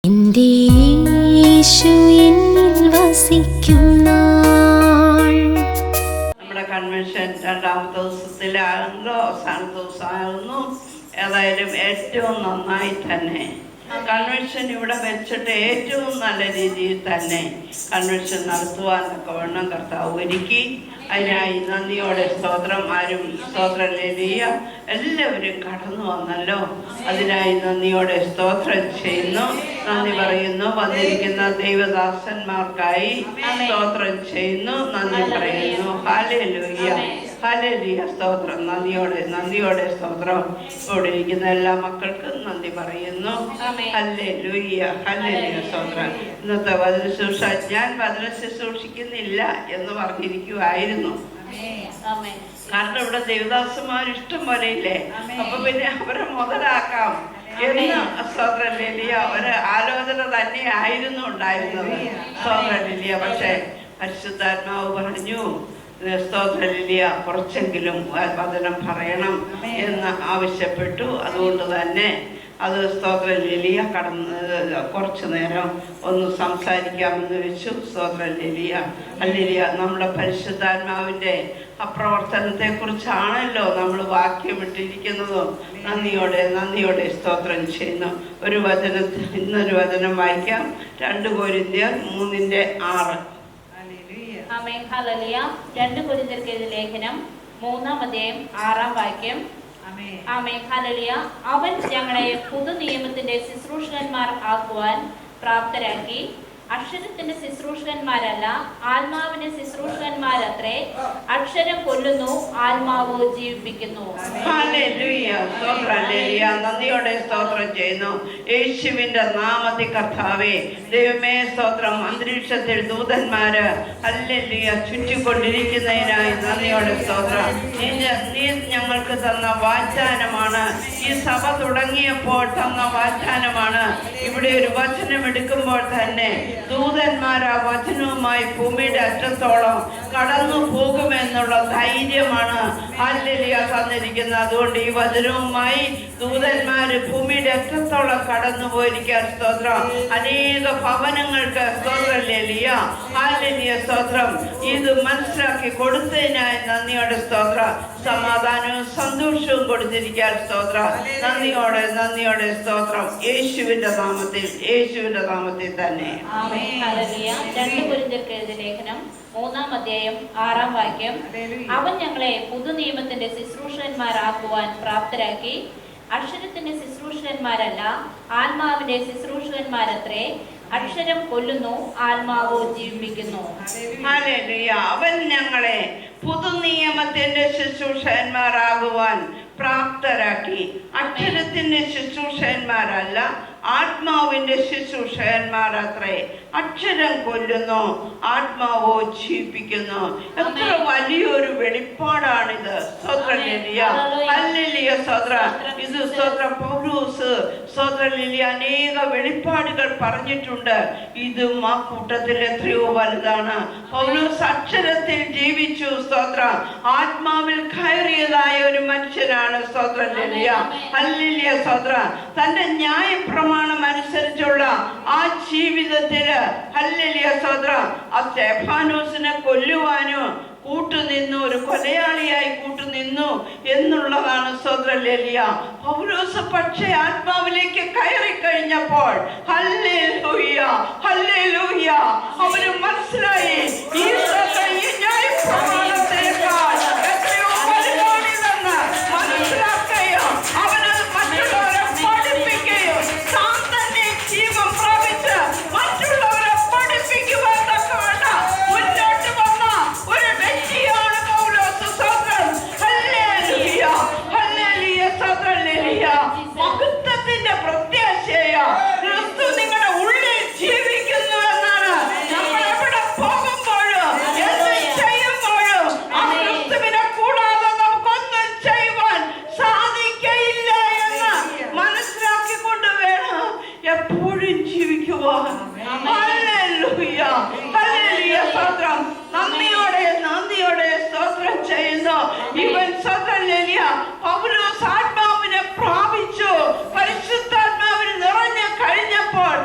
എൻ്റെ യേശു എന്നിൽ വസിക്കുന്നാൾ. നമ്മുടെ കൺവെൻഷൻ രണ്ടാമത്തെ ദിവസത്തിലാകുന്നോ അവസാന ദിവസമാകുന്നു. ഏതായാലും ഏറ്റവും നന്നായി തന്നെ കൺവെൻഷൻ ഇവിടെ വെച്ചിട്ട് ഏറ്റവും നല്ല രീതിയിൽ തന്നെ കൺവെൻഷൻ നടത്തുവാനൊക്കെ വേണം കർത്താവ് ഒരുക്കി. അതിനായി നന്ദിയോടെ സ്തോത്രം. ആരും സ്തോത്രം ചെയ്യുക, എല്ലാവരും കടന്നു വന്നല്ലോ. അതിനായി നന്ദിയോടെ സ്തോത്രം ചെയ്യുന്നു, നന്ദി പറയുന്നു. വന്നിരിക്കുന്ന ദൈവദാസന്മാർക്കായി സ്തോത്രം ചെയ്യുന്നു, നന്ദി പറയുന്നു. ഹല്ലേലൂയ, ഹല്ലേലൂയ, സ്തോത്രം. നന്ദിയോടെ സ്തോത്രം. ഇവിടെ ഇരിക്കുന്ന എല്ലാ മക്കൾക്കും നന്ദി പറയുന്നു. ഹല്ലേലൂയ, ഹല്ലേലൂയ, സ്തോത്രം. ഇന്നത്തെ വചന ശുശ്രൂഷ ഞാൻ വചന ശുശ്രൂഷിക്കുന്നില്ല എന്ന് പറഞ്ഞിരിക്കുവായിരുന്നു. കാരണം ഇവിടെ ദേവദാസന്മാർ ഇഷ്ടം പോലെ ഇല്ലേ, അപ്പൊ പിന്നെ അവരെ മുതലാക്കാം എന്ന് സ്തോത്രം ലിലിയ ഒരു ആലോചന തന്നെ ആയിരുന്നു ഉണ്ടായിരുന്നത്. സ്തോത്രം ലിലിയ പക്ഷെ പരിശുദ്ധാത്മാവ് പറഞ്ഞു, സ്തോത്രം ലിലിയ കുറച്ചെങ്കിലും വചനം പറയണം എന്ന് ആവശ്യപ്പെട്ടു. അതുകൊണ്ട് തന്നെ അത് സ്തോത്രം ലിലിയ കുറച്ചു നേരം ഒന്ന് സംസാരിക്കാമെന്ന് വെച്ചു. സ്തോത്രം ലിലിയ. ഹല്ലേലൂയ. നമ്മുടെ പരിശുദ്ധാത്മാവിൻ്റെ അപ്രവർത്തനത്തെ കുറിച്ചാണല്ലോ നമ്മൾ വാക്യമിട്ടിരിക്കുന്നതും. നന്ദിയോടെ സ്തോത്രം ചെയ്യുന്നു. ഇന്നൊരു വചനം വായിക്കാം. 2 കൊരിന്ത്യർ 3:6. 2 കൊരിന്ത്യർക്കെഴുതിയ ലേഖനം 3:6 അവൻ ഞങ്ങളെ പുതുനിയമത്തിന്റെ ശുശ്രൂഷകന്മാർ ആക്കുവാൻ പ്രാപ്തരാക്കി. അക്ഷരത്തിന്റെ ശുശ്രൂഷകന്മാരല്ല, ആത്മാവിന്റെ ശുശ്രൂഷകന്മാരത്രേ. അക്ഷരം കൊല്ലുന്നു, ആത്മാവ് ജീവിപ്പിക്കുന്നു. നന്ദിയോടെ സ്തോത്രം ചെയ്യുന്നു. യേശുവിന്റെ നാമത്തിൽ കർത്താവേ, ദൈവമേ സ്തോത്രം. അന്തരീക്ഷത്തിൽ ദൂതന്മാര് ഹല്ലേലൂയ ചുറ്റിക്കൊണ്ടിരിക്കുന്നതിനായി നന്ദിയോടെ സ്തോത്രം. നീ ഞങ്ങൾക്ക് തന്ന വാഗ്ദാനമാണ്, ഈ സഭ തുടങ്ങിയപ്പോൾ തന്ന വാഗ്ദാനമാണ്. ഇവിടെ ഒരു വചനം എടുക്കുമ്പോൾ തന്നെ ദൂതന്മാർ ആ വചനവുമായി ഭൂമിയുടെ അറ്റത്തോളം കടന്നു പോകുമെന്നുള്ള ധൈര്യമാണ് ഹല്ലേലൂയ തന്നിരിക്കുന്നത്. അതുകൊണ്ട് ഈ വചനവുമായി ദൂതന്മാര് ഭൂമിയുടെ അറ്റത്തോളം കടന്നു പോയിരിക്കാൻ സ്തോത്രം. അനേക ഭവനങ്ങൾക്ക് സ്തോത്രം ലേലിയ ഹല്ലേലൂയ സ്തോത്രം. ഇത് മനസ്സിലാക്കി കൊടുത്തതിനായി നന്ദിയോടെ സ്തോത്രം. സമാധാനവും സന്തോഷവും കൊടുത്തിരിക്കാൻ സ്തോത്രം. നന്ദിയോടെ സ്തോത്രം. യേശുവിന്റെ നാമത്തിൽ തന്നെ. 2 കൊരിന്ത്യർക്കെഴുതിയ ലേഖനം 3:6 അവൻ ഞങ്ങളെ പുതുനിയമത്തിന്റെ ശുശ്രൂഷകന്മാരാക്കുവാൻ പ്രാപ്തരാക്കി. അക്ഷരത്തിന്റെ ശുശ്രൂഷകന്മാരല്ല, ആത്മാവിന്റെ ശുശ്രൂഷകന്മാരത്രേ. അക്ഷരം കൊല്ലുന്നു, ആത്മാവ് ജീവിപ്പിക്കുന്നു. ഹല്ലേലൂയ. അവൻ ഞങ്ങളെ പുതുനിയമത്തിന്റെ ശുശ്രൂഷകന്മാരാകുവാൻ പ്രാപ്തരാക്കി. അക്ഷരത്തിന്റെ ശുശ്രൂഷകന്മാരല്ല, ആത്മാവിന്റെ ശുശ്രൂഷകന്മാരത്രേ. അക്ഷരം കൊല്ലുന്നു, ആത്മാവോ ജീവിപ്പിക്കുന്നു. എത്ര വലിയൊരു വെളിപ്പാടാണിത്. സ്തോത്രം ലിലിയ, ഹല്ലേലൂയ സ്തോത്രം. ഇത് സ്തോത്രം പൗലോസ് സ്തോത്രം ലിലിയ അനേക വെളിപ്പാടുകൾ പറഞ്ഞിട്ടുണ്ട്. ഇതും ആ കൂട്ടത്തിൽ എത്രയോ വലുതാണ്. പൗലോസ് അക്ഷരത്തിൽ ജീവിച്ചു. സ്തോത്രം. ആത്മാവിൽ കയറിയതായ ഒരു മനുഷ്യനാണ്. സ്തോത്രം ലിലിയ, ഹല്ലേലൂയ സ്തോത്രം. തന്റെ ന്യായപ്രമാണം അനുസരിച്ചുള്ള ആ ജീവിതത്തില് ഹല്ലേലൂയ സ്തോത്രം ആ സ്തെഫാനോസിനെ കൊല്ലുവാനോ കൂട്ടുനിന്നു, ഒരു കൊലയാളിയായി കൂട്ടുനിന്നു എന്നുള്ളതാണ് സ്തോത്രം ലേലിയ. പൗലോസ് പക്ഷേ ആത്മാവിലേക്ക് കയറി കഴിഞ്ഞപ്പോൾ ഹല്ലേലൂയ ഹല്ലേലൂയ അവന് മനസ്സിലായി ഈ ന്യായപ്രമാണത്തേക്കാൾ എത്രയോ വലുതാണിതെന്ന് മനസ്സിലാക്കുകയും അവനത് മറ്റുള്ളവരെ പഠിപ്പിക്കുകയും താൻ തന്നെ ജീവൻ പ്രാപിച്ച് മറ്റുള്ളവരെ പഠിപ്പിക്കുവാൻ തക്കവണ്ണം മുന്നോട്ട് വന്ന ഒരു വ്യക്തിയാണ് പൗലോസ്. സ്തോത്രം. ഹല്ലേലൂയ ഹല്ലേലൂയ സ്തോത്രം ലേലിയ. മഹത്വത്തിന്റെ പ്രത്യാശയ ക്രിസ്തു നിങ്ങളുടെ ഉള്ളിൽ ജീവിക്കുന്നു എന്നാണ്. നമ്മൾ എവിടെ പോകുമ്പോഴും എന്ത് ചെയ്യുമ്പോഴും ആ ക്രിസ്തുവിനെ കൂടാതെ നമുക്കൊന്നും ചെയ്യുവാൻ സാധിക്കയില്ല എന്ന് മനസ്സിലാക്കിക്കൊണ്ട് വേണം എപ്പോഴും ജീവിക്കുവാൻ. ഹല്ലേലൂയ ഹല്ലേലൂയ സ്തോത്രം. നന്ദിയോടെ സ്തോത്രം ചെയ്യുന്നു. ഇവൻ സ്തോത്രം ലേലിയ പൗലോസ് ആത്മാവിനെ പ്രാപിച്ചു. പരിശുദ്ധാത്മാവിൽ നിറഞ്ഞു കഴിഞ്ഞപ്പോൾ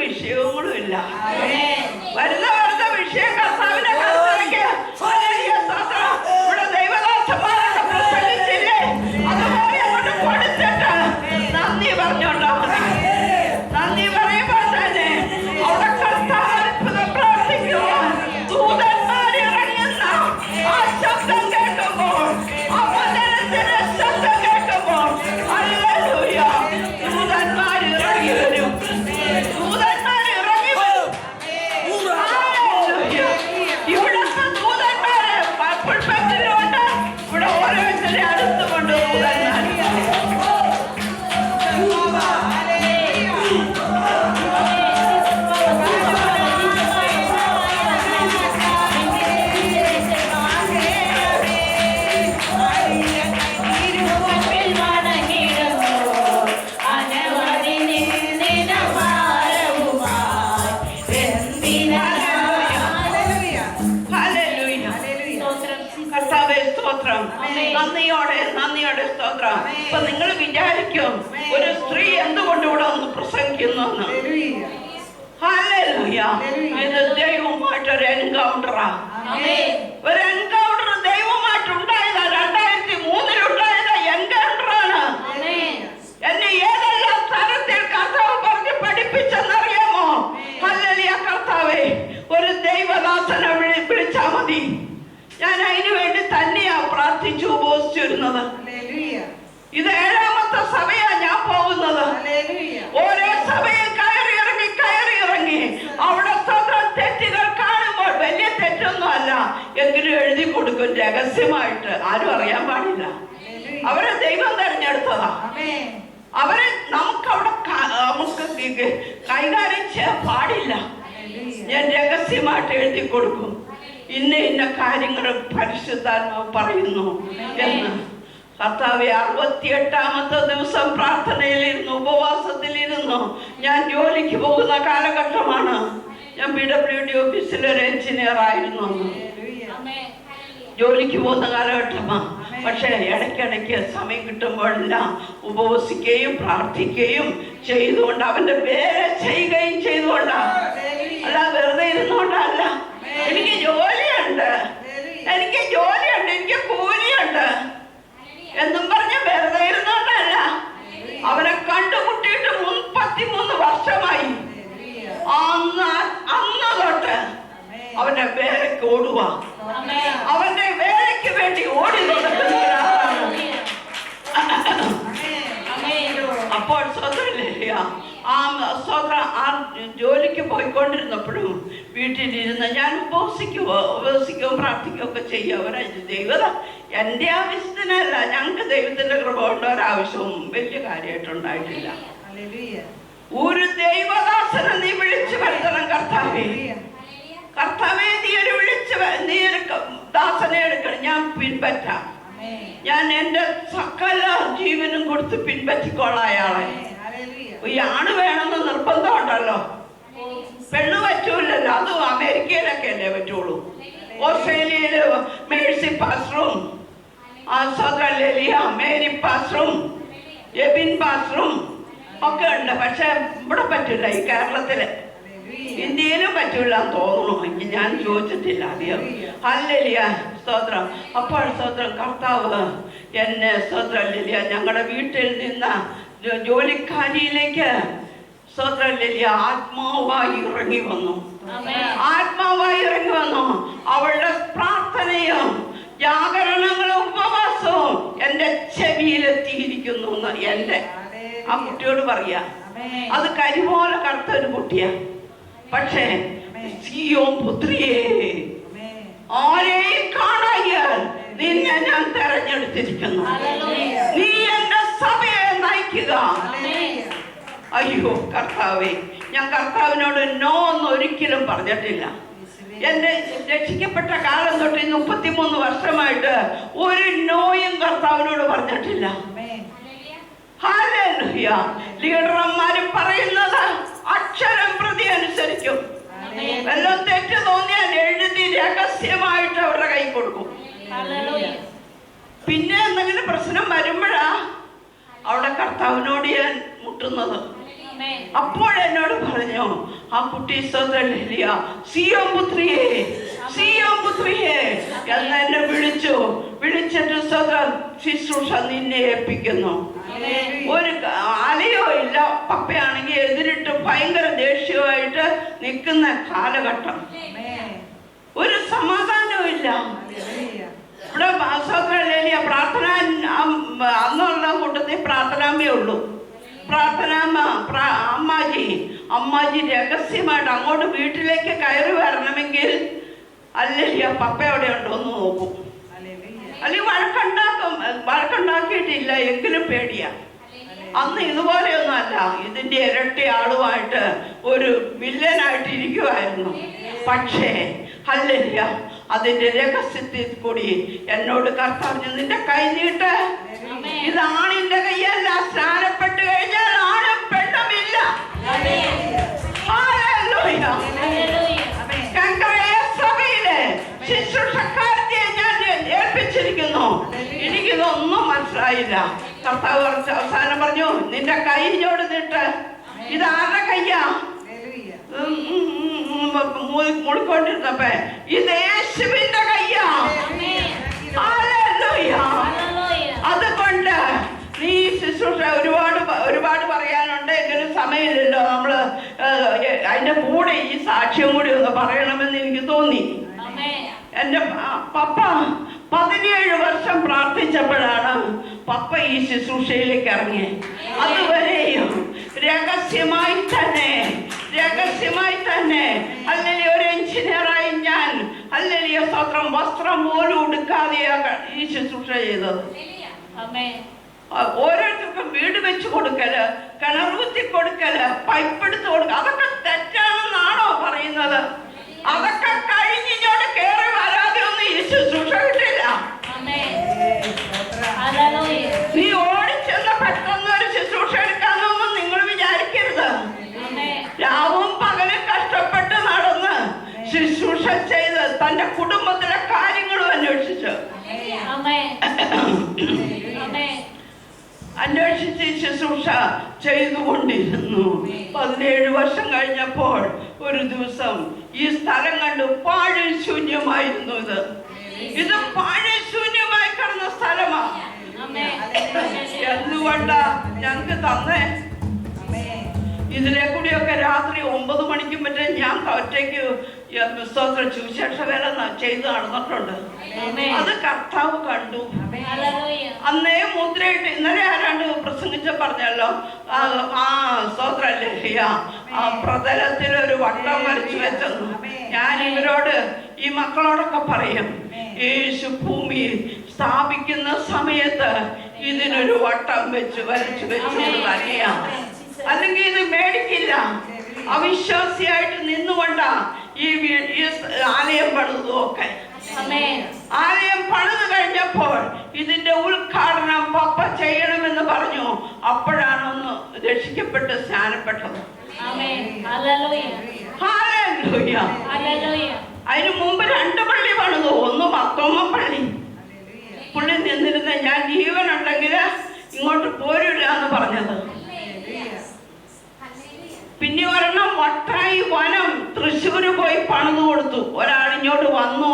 വിഷയങ്ങളും ഇല്ല. വരുന്ന വിഷയം കർത്താവിനെ കർത്താവിക്ക് ഇവിടെ ദൈവദാസന്മാരൊക്കെ പ്രസംഗിച്ചില്ലേ, അതുപോലെ അങ്ങോട്ട് കൊടുത്തിട്ട് നന്ദി പറഞ്ഞോണ്ടാ മതി. നന്ദി പറയുമ്പോൾ തന്നെ അവിടെ കർത്താവ് അത്ഭുതം പ്രവർത്തിക്കുവാൻ ദൂതന്മാർ ഇറങ്ങുന്ന ആ ശബ്ദം കേൾക്കുമ്പോൾ, ആ വചനത്തിന്റെ ശബ്ദം കേൾക്കുമ്പോൾ ഹല്ലേലൂയ, ദൂതന്മാർ ഇറങ്ങി വരും. ദൂതന്മാർ ഇറങ്ങി വരും. ഹല്ലേലൂയ. ഇവിടുത്തെ ദൂതന്മാര് പുൽപ്പറ്റിലുണ്ട്. ഇവിടെ ഓരോരുത്തരെ അടുത്തുകൊണ്ട് ദൂതന്മാർ. നന്ദിയോടെ സ്തോത്രം. അപ്പൊ നിങ്ങൾ വിചാരിക്കും ഒരു സ്ത്രീ എന്തുകൊണ്ട് ഇവിടെ ഒന്ന് പ്രസംഗിക്കുന്നു എന്ന്. ഹല്ലേലൂയ. ഇത് ദൈവമായിട്ടൊരു എൻകൗണ്ടറാ. ഒരു എൻകൗണ്ടർ ദൈവമായിട്ടുണ്ടായതാ. 2003 എൻകൗണ്ടറാണ്. എന്നെ ഏതെല്ലാം തരത്തിൽ കർത്താവ് പറഞ്ഞ് പഠിപ്പിച്ചെന്നറിയാമോ? ഹല്ലേലൂയ. കർത്താവേ, ഒരു ദൈവദാസനെ വിളിച്ചാ മതി. ഞാൻ അതിനു വേണ്ടി തന്നെയാ പ്രാർത്ഥിച്ചു ഉപവസിച്ചിരുന്നത്. ഇത് 7ാമത്തെ സഭയാ ഞാൻ പോകുന്നത്. ഓരോ സഭയും കയറി ഇറങ്ങി അവിടെ തെറ്റുകൾ കാണുമ്പോൾ, വലിയ തെറ്റൊന്നും അല്ല എങ്കിലും എഴുതി കൊടുക്കും രഹസ്യമായിട്ട്, ആരും അറിയാൻ പാടില്ല. അവരെ ദൈവം തെരഞ്ഞെടുത്തതാ. അവരെ നമുക്കവിടെ കൈകാര്യം ചെയ്യാൻ പാടില്ല. ഞാൻ രഹസ്യമായിട്ട് എഴുതി കൊടുക്കും. ഇന്ന കാര്യങ്ങൾ പരിശുദ്ധാത്മാവ് പറയുന്നു എന്ന്. കർത്താവേ, 68ാമത്തെ ദിവസം പ്രാർത്ഥനയിലിരുന്നു, ഉപവാസത്തിലിരുന്നു. ഞാൻ ജോലിക്ക് പോകുന്ന കാലഘട്ടമാണ്. ഞാൻ PWD ഓഫീസിലൊരു എഞ്ചിനീയർ ആയിരുന്നു. ജോലിക്ക് പോകുന്ന കാലഘട്ടമാണ്. പക്ഷെ ഇടയ്ക്കിടയ്ക്ക് സമയം കിട്ടുമ്പോഴെല്ലാം ഉപവസിക്കുകയും പ്രാർത്ഥിക്കുകയും ചെയ്തുകൊണ്ട്, അവന്റെ പേരെ ചെയ്യുകയും ചെയ്തുകൊണ്ടാണ്. അല്ല വെറുതെ ഇരുന്നുകൊണ്ടല്ല. എനിക്ക് ജോലിയുണ്ട്, എനിക്ക് കൂലിയുണ്ട് എന്നും പറഞ്ഞ് വെറുതെ ഇരുന്നോണ്ടല്ല. അവനെ കണ്ടുമുട്ടിയിട്ട് 33 വർഷമായി. അന്ന് തൊട്ട് അവന്റെ വേലയ്ക്ക് ഓടുക, അവന്റെ വേലയ്ക്ക് വേണ്ടി ഓടി നടക്കുന്ന ഒരാളാണ്. അപ്പോൾ ജോലിക്ക് പോയിക്കൊണ്ടിരുന്നപ്പോഴും വീട്ടിലിരുന്ന് ഞാൻ ഉപവസിക്കുകയും പ്രാർത്ഥിക്കുകയൊക്കെ ചെയ്യുക. ദൈവത എൻ്റെ ആവശ്യത്തിനല്ല, ഞങ്ങൾക്ക് ദൈവത്തിന്റെ കൃപ കൊണ്ട് ഒരാവശ്യവും വലിയ കാര്യമായിട്ടുണ്ടായിട്ടില്ല. ഒരു ദൈവദാസനെ നീ വിളിച്ചു വരുത്തണം കർത്താവേ. കർത്താവേ, നീ ഒരു ദാസനെ എടുക്കണം, ഞാൻ പിൻപറ്റാം. ഞാൻ എൻ്റെ സകല ജീവനും കൊടുത്ത് പിൻപറ്റിക്കോളാം അയാളെ. ഈ ആണ് വേണമെന്ന് നിർബന്ധമുണ്ടല്ലോ, പെണ്ണ് പറ്റൂലല്ലോ. അത് അമേരിക്കയിലൊക്കെ അല്ലേ പറ്റുള്ളൂ. ഓസ്ട്രേലിയയില് മേഴ്സി പാസ്റ്ററും മേരി പാസ്റ്ററും എബിൻ പാസ്റ്ററും ഒക്കെ ഉണ്ട്. പക്ഷെ ഇവിടെ പറ്റില്ല. ഈ കേരളത്തില്, ഇന്ത്യയിലും പറ്റൂല തോന്നുന്നു. ഞാൻ ചോദിച്ചിട്ടില്ല അധികം. ഹല്ലേലൂയ, സ്തോത്രം. അപ്പോൾ സ്തോത്രം, കർത്താവ് എന്നെ സ്തോത്രല്ലേലൂയ ഞങ്ങളുടെ വീട്ടിൽ നിന്ന് ജോലിക്കാരിയിലേക്ക് സ്തോത്രല്ലേലൂയ ആത്മാവായി ഇറങ്ങി വന്നു. അവളുടെ പ്രാർത്ഥനയും ജാഗരണങ്ങളും ഉപവാസവും എന്റെ ചെവിയിലെത്തിയിരിക്കുന്നു എന്ന് എന്റെ ആ കുട്ടിയോട് പറയാ. അത് കരിപോലെ കറുത്ത ഒരു കുട്ടിയാ. പക്ഷേ സിയോൻ പുത്രിയെ, ആരെയും കാണാൻ നിന്നെ ഞാൻ തെരഞ്ഞെടുത്തിരിക്കുന്നു. നീ എന്റെ സഭയെ നയിക്കുക. അയ്യോ കർത്താവേ, ഞാൻ കർത്താവിനോട് നോ എന്ന് ഒരിക്കലും പറഞ്ഞിട്ടില്ല. എന്റെ രക്ഷിക്കപ്പെട്ട കാലം തൊട്ട് 33 വർഷമായിട്ട് ഒരു നോയും കർത്താവിനോട് പറഞ്ഞിട്ടില്ല. ഹല്ലേലൂയ. ലീഡർമാരും പറയുന്നത് അക്ഷരം പ്രതി അനുസരിക്കും. എല്ലാം തെറ്റ് തോന്നിയാൽ എഴുതി രഹസ്യമായിട്ട് അവരുടെ കൈ കൊടുക്കും. പിന്നെ എന്തെങ്കിലും പ്രശ്നം വരുമ്പോഴാ അവിടെ കർത്താവിനോട് ഞാൻ മുട്ടുന്നത്. അപ്പോഴെന്നോട് പറഞ്ഞു, ആ കുട്ടി സ്വതന്ത്രിയ സിയോൻ പുത്രിയെ, സിയോൻ പുത്രിയെ എന്നെ വിളിച്ചിട്ട് സ്വതം ശുശ്രൂഷ നിന്നെ ഏൽപ്പിക്കുന്നു. ഒരു അലയോ ഇല്ല. പപ്പയാണെങ്കിൽ എതിരിട്ട് ഭയങ്കര ദേഷ്യമായിട്ട് നിൽക്കുന്ന കാലഘട്ടം. ഒരു സമാധാനവും ഇല്ല. ഇവിടെ പ്രാർത്ഥന അന്നുള്ള കൂട്ടത്തിൽ പ്രാർത്ഥനാമേ ഉള്ളൂ. അമ്മാജി രഹസ്യമായിട്ട് അങ്ങോട്ട് വീട്ടിലേക്ക് കയറി വരണമെങ്കിൽ അല്ലെങ്കിൽ പപ്പ എവിടെ ഉണ്ടോ എന്ന് നോക്കും. അല്ലെങ്കിൽ വഴക്കുണ്ടാക്കിയിട്ടില്ല എങ്കിലും പേടിയാ. അന്ന് ഇതുപോലെയൊന്നും അല്ല, ഇതിന്റെ ഇരട്ടി ആളുമായിട്ട് ഒരു വില്ലനായിട്ട് ഇരിക്കുമായിരുന്നു. പക്ഷേ ഹല്ലേലൂയ, അതിന്റെ രഹസ്യത്തിൽ കൂടി എന്നോട് കർത്താവ് നിന്റെ കൈ നീട്ട്. ഇത് ആണിന്റെ കൈയല്ല. സ്നാനപ്പെട്ട് കഴിഞ്ഞാൽ ആണും പെണ്ണുമില്ല. സഭയിലെ ശുശ്രൂഷക്കാരത്തെ ഞാൻ ഏൽപ്പിച്ചിരിക്കുന്നു. എനിക്കിതൊന്നും മനസ്സിലായില്ല. കർത്താവ് അവസാനം പറഞ്ഞു, നിന്റെ കൈ ഇങ്ങോട്ട് നീട്ട്. ഇത് ആരുടെ കയ്യാ? മുടിക്കൊണ്ടിരുന്നപ്പോ ഇത് യേശുവിന്റെ കയ്യാ. അതുകൊണ്ട് നീ ശുശ്രൂഷ ഒരുപാട് പറയാനുണ്ട്, എങ്കിലും സമയമില്ലല്ലോ. നമ്മള് അതിന്റെ കൂടെ ഈ സാക്ഷ്യം കൂടി ഒന്ന് പറയണമെന്ന് എനിക്ക് തോന്നി. എന്റെ പപ്പ 17 വർഷം പ്രാർത്ഥിച്ചപ്പോഴാണ് പപ്പ ഈ ശുശ്രൂഷയിലേക്ക് ഇറങ്ങിയത്. അതുവരെയും രഹസ്യമായി തന്നെ അല്ലെങ്കിൽ ഒരു എഞ്ചിനീയറായി ഞാൻ അല്ലെങ്കിൽ സ്വത്രം വസ്ത്രം പോലും ഉടുക്കാതെയാണ് ഈ ശുശ്രൂഷ ചെയ്തത്. ഓരോരുത്തർക്കും വീട് വെച്ച് കൊടുക്കല്, കിണർ കുത്തി കൊടുക്കല്, പൈപ്പ് എടുത്ത് കൊടുക്കുക, അതൊക്കെ തെറ്റാണെന്നാണോ പറയുന്നത്? അതൊക്കെ കഴിഞ്ഞിങ്ങോട്ട് കേറി വരാതെ ഒന്നും ഈ ശുശ്രൂഷ കിട്ടില്ല. നീ ഓടിച്ചെന്ന് പെട്ടെന്ന് ഒരു ശുശ്രൂഷ എടുക്കാന്നൊന്നും നിങ്ങൾ വിചാരിക്കരുത്. രാവും പകലും കഷ്ടപ്പെട്ട് നടന്ന് ശുശ്രൂഷ ചെയ്ത് തന്റെ കുടുംബത്തിലെ കാര്യങ്ങളും അന്വേഷിച്ച് ശുശ്രൂഷ ചെയ്തുകൊണ്ടിരുന്നു. 17 വർഷം കഴിഞ്ഞപ്പോൾ ഒരു ദിവസം ഈ സ്ഥലം കണ്ടു. പാഴ് ശൂന്യമായിരുന്നു. ഇത് പാഴ് ശൂന്യമായി കിടന്ന സ്ഥലമാണ്. എന്തുകൊണ്ടാ ഞങ്ങൾക്ക് തന്നേ? ഇതിലെ കൂടിയൊക്കെ രാത്രി 9 മണിക്കും മറ്റേ ഞാൻ ഒറ്റയ്ക്ക് സുവിശേഷ വേല ചെയ്ത് നടന്നിട്ടുണ്ട്. അത് കർത്താവ് കണ്ടു. അന്നേ മുദ്രയിട്ട് ഇന്നലെ ആരാണ്ട് പ്രസംഗിച്ച പറഞ്ഞല്ലോ, പ്രതലത്തിൽ ഒരു വട്ടം വരച്ചു വെച്ചെന്നു. ഞാൻ ഇവരോട് ഈ മക്കളോടൊക്കെ പറയും, യേശു ഭൂമി സ്ഥാപിക്കുന്ന സമയത്ത് ഇതിനൊരു വട്ടം വരച്ചു തന്നെയാണ്. അല്ലെങ്കിൽ ഇത് മേടിക്കില്ല. അവിശ്വാസിയായിട്ട് നിന്നുകൊണ്ടാ ഈ ആലയം പണിതുമൊക്കെ. ആലയം പണിത് കഴിഞ്ഞപ്പോൾ ഇതിന്റെ ഉദ്ഘാടനം പപ്പ ചെയ്യണമെന്ന് പറഞ്ഞു. അപ്പോഴാണൊന്ന് രക്ഷിക്കപ്പെട്ട് സ്നാനപ്പെട്ടത്. അതിനു മുമ്പ് 2 പള്ളി പണിതു. ഒന്ന് മത്തോമ പള്ളി. പുള്ളി നിന്നിരുന്ന ഞാൻ ജീവനുണ്ടെങ്കിൽ ഇങ്ങോട്ട് പോരില്ല എന്ന് പറഞ്ഞത്. പിന്നെ ഒരെണ്ണം വട്ടായി വനം തൃശ്ശൂര് പോയി പണിത് കൊടുത്തു. ഒരാളിങ്ങോട്ട് വന്നു.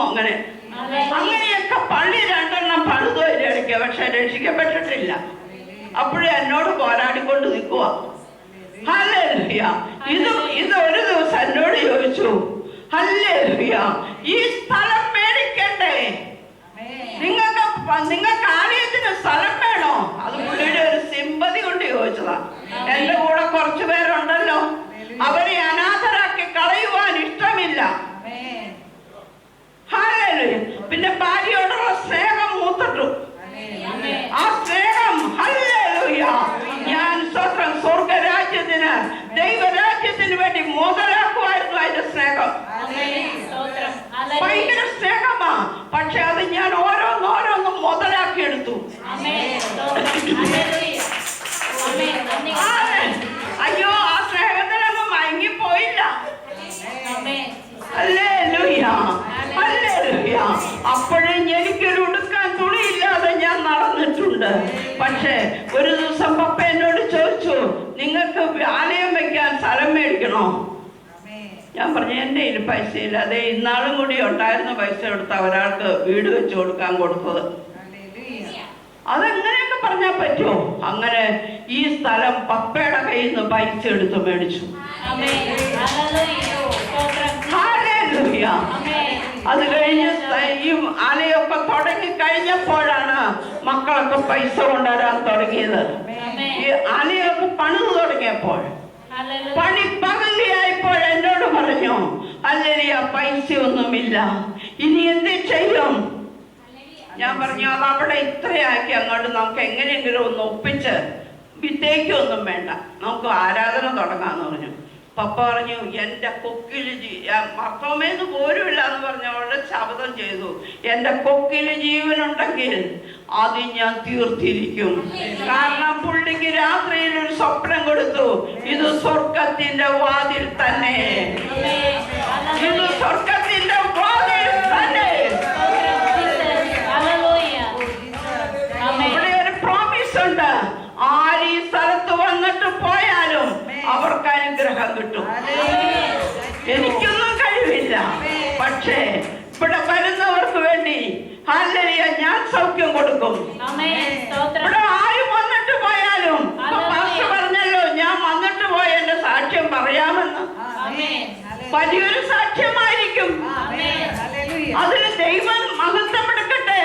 അങ്ങനെയൊക്കെ പള്ളി 2 പണിതു ഇടയ്ക്ക്. പക്ഷെ രക്ഷിക്കപ്പെട്ടിട്ടില്ല. അപ്പോഴേ എന്നോട് പോരാടിക്കൊണ്ട് നിൽക്കുക. ഹല്ലേലൂയ. ഇത് ഒരു ദിവസം എന്നോട് ചോദിച്ചു, ഹല്ലേലൂയ, ഈ സ്ഥലം മേടിക്കണ്ടേ? നിങ്ങൾക്ക് ആലയത്തിന് സ്ഥലം വേണോ? അത് പുള്ളിയുടെ ഒരു സിമ്പതി കൊണ്ട് ചോദിച്ചതാ. എന്റെ കൂടെ കുറച്ചു പേരുണ്ടല്ലോ, അവരെ അനാഥരാക്കി കളയുവാൻ ഇഷ്ടമില്ല. പിന്നെ ഭാര്യയോടുള്ള സ്നേഹം മൂത്തിട്ടു. ആ സ്നേഹം ഹല്ലേലൂയ ഞാൻ സ്വർഗരാജ്യത്തിന് ദൈവരാജ്യത്തിന് വേണ്ടി മുതലാക്കുമായിരുന്നു. അതിന്റെ സ്നേഹം ഭയങ്കര സ്നേഹമാ. പക്ഷെ അത് ഞാൻ ഓരോന്നോരോന്നും മുതലാക്കിയെടുത്തു. അയ്യോ, ആ സ്നേഹത്തിലൊന്നും മയങ്ങിപ്പോയില്ല. Hallelujah, hallelujah. അപ്പോഴും എനിക്കൊരു ഉടുക്കാൻ തുണിയില്ലാതെ ഞാൻ നടന്നിട്ടുണ്ട്. പക്ഷെ ഒരു ദിവസം പപ്പ എന്നോട് ചോദിച്ചു, നിങ്ങൾക്ക് ആലയം സ്ഥലം മേടിക്കണോ? ഞാൻ പറഞ്ഞു എൻ്റെ കയ്യിൽ പൈസ ഇല്ല. അതേ ഇന്നാളും കൂടി ഉണ്ടായിരുന്ന പൈസ എടുത്ത് ഒരാൾക്ക് വീട് വെച്ച് കൊടുക്കാൻ കൊടുത്തത്. അതെങ്ങനെയൊക്കെ പറഞ്ഞാൽ പറ്റുമോ? അങ്ങനെ ഈ സ്ഥലം പപ്പയുടെ കയ്യിൽ നിന്ന് പൈസ എടുത്ത് മേടിച്ചു. അത് കഴിഞ്ഞ് ഈ ആലയൊക്കെ തുടങ്ങി കഴിഞ്ഞപ്പോഴാണ് മക്കളൊക്കെ പൈസ കൊണ്ടുവരാൻ തുടങ്ങിയത്. ഈ ആലയൊക്കെ പണിത് തുടങ്ങിയപ്പോൾ, പണി പകുതിയായപ്പോൾ എന്നോട് പറഞ്ഞു, അല്ലേലിയ പൈസ ഒന്നുമില്ല, ഇനി എന്ത് ചെയ്യും? ഞാൻ പറഞ്ഞു, അത് അവിടെ ഇത്രയാക്കി അങ്ങോട്ട് നമുക്ക് എങ്ങനെയെങ്കിലും ഒന്ന് ഒപ്പിച്ച് വിത്തേക്കൊന്നും വേണ്ട, നമുക്ക് ആരാധന തുടങ്ങാന്ന് പറഞ്ഞു. പപ്പ പറഞ്ഞു, എൻ്റെ കൊക്കില് മർത്തോമേന്ന് പോരുമില്ല എന്ന് പറഞ്ഞ അവളുടെ ശബ്ദം ചെയ്തു, എൻ്റെ കൊക്കില് ജീവനുണ്ടെങ്കിൽ അത് ഞാൻ തീർത്തിരിക്കും. കാരണം പുള്ളിക്ക് രാത്രിയിൽ ഒരു സ്വപ്നം കൊടുത്തു, ഇത് സ്വർഗത്തിന്റെ വാതിൽ തന്നെ, ഇത് സ്വർഗത്തിന്റെ വാതിൽ തന്നെ. ഇവിടെ ഒരു പ്രോമിസ് ഉണ്ട്, ആര് ഈ സ്ഥലത്ത് വന്നിട്ട് പോയാലും അവർക്ക് അനുഗ്രഹം കിട്ടും. എനിക്കൊന്നും കഴിവില്ല, പക്ഷേ ഇവിടെ വരുന്നവർക്ക് വേണ്ടി ഹല്ലേലൂയ ഞാൻ സൗഖ്യം കൊടുക്കും. ഇവിടെ ആരും വന്നിട്ട് പോയാലും പാസ്റ്റർ പറഞ്ഞല്ലോ, ഞാൻ വന്നിട്ട് പോയ എന്റെ സാക്ഷ്യം പറയാമെന്ന്. വലിയൊരു സാക്ഷ്യമായിരിക്കും. അതിന് ദൈവം മഹത്വമെടുക്കട്ടെ.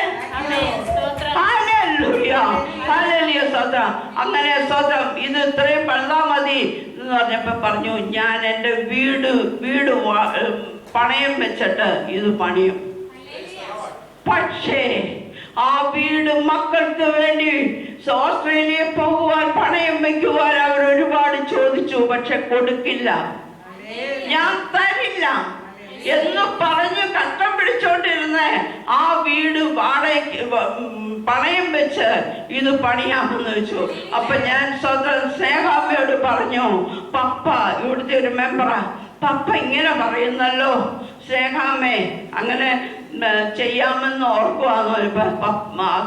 ഹല്ലേലൂയ, ഹല്ലേലൂയ, സ്തോത്രം. അങ്ങനെ സ്തോത്രം. ഇത് ഇത്രയും പണിതാ മതി എന്ന് പറഞ്ഞപ്പോ പറഞ്ഞു, ഞാൻ എൻ്റെ വീട് പണയം വെച്ചിട്ട് ഇത് പണിയും. പക്ഷേ ആ വീട് മക്കൾക്ക് വേണ്ടി ഓസ്ട്രേലിയ പോകുവാൻ പണയം വെക്കുവാൻ അവർ ഒരുപാട് ചോദിച്ചു, പക്ഷെ കൊടുക്കില്ല. ഞാൻ തരില്ല എന്ന് പറഞ്ഞ് കഷ്ടം പിടിച്ചോണ്ടിരുന്ന ആ വീട് വാടകയ്ക്ക് പണയം വെച്ച് ഇത് പണിയാമെന്ന് വെച്ചു. അപ്പൊ ഞാൻ സ്വന്തം സ്നേഹാമ്മയോട് പറഞ്ഞു, പപ്പ ഇവിടുത്തെ ഒരു മെമ്പറാ, പപ്പ ഇങ്ങനെ പറയുന്നല്ലോ സ്നേഹാമ്മേ, അങ്ങനെ ചെയ്യാമെന്ന് ഓർക്കുവാന്ന്.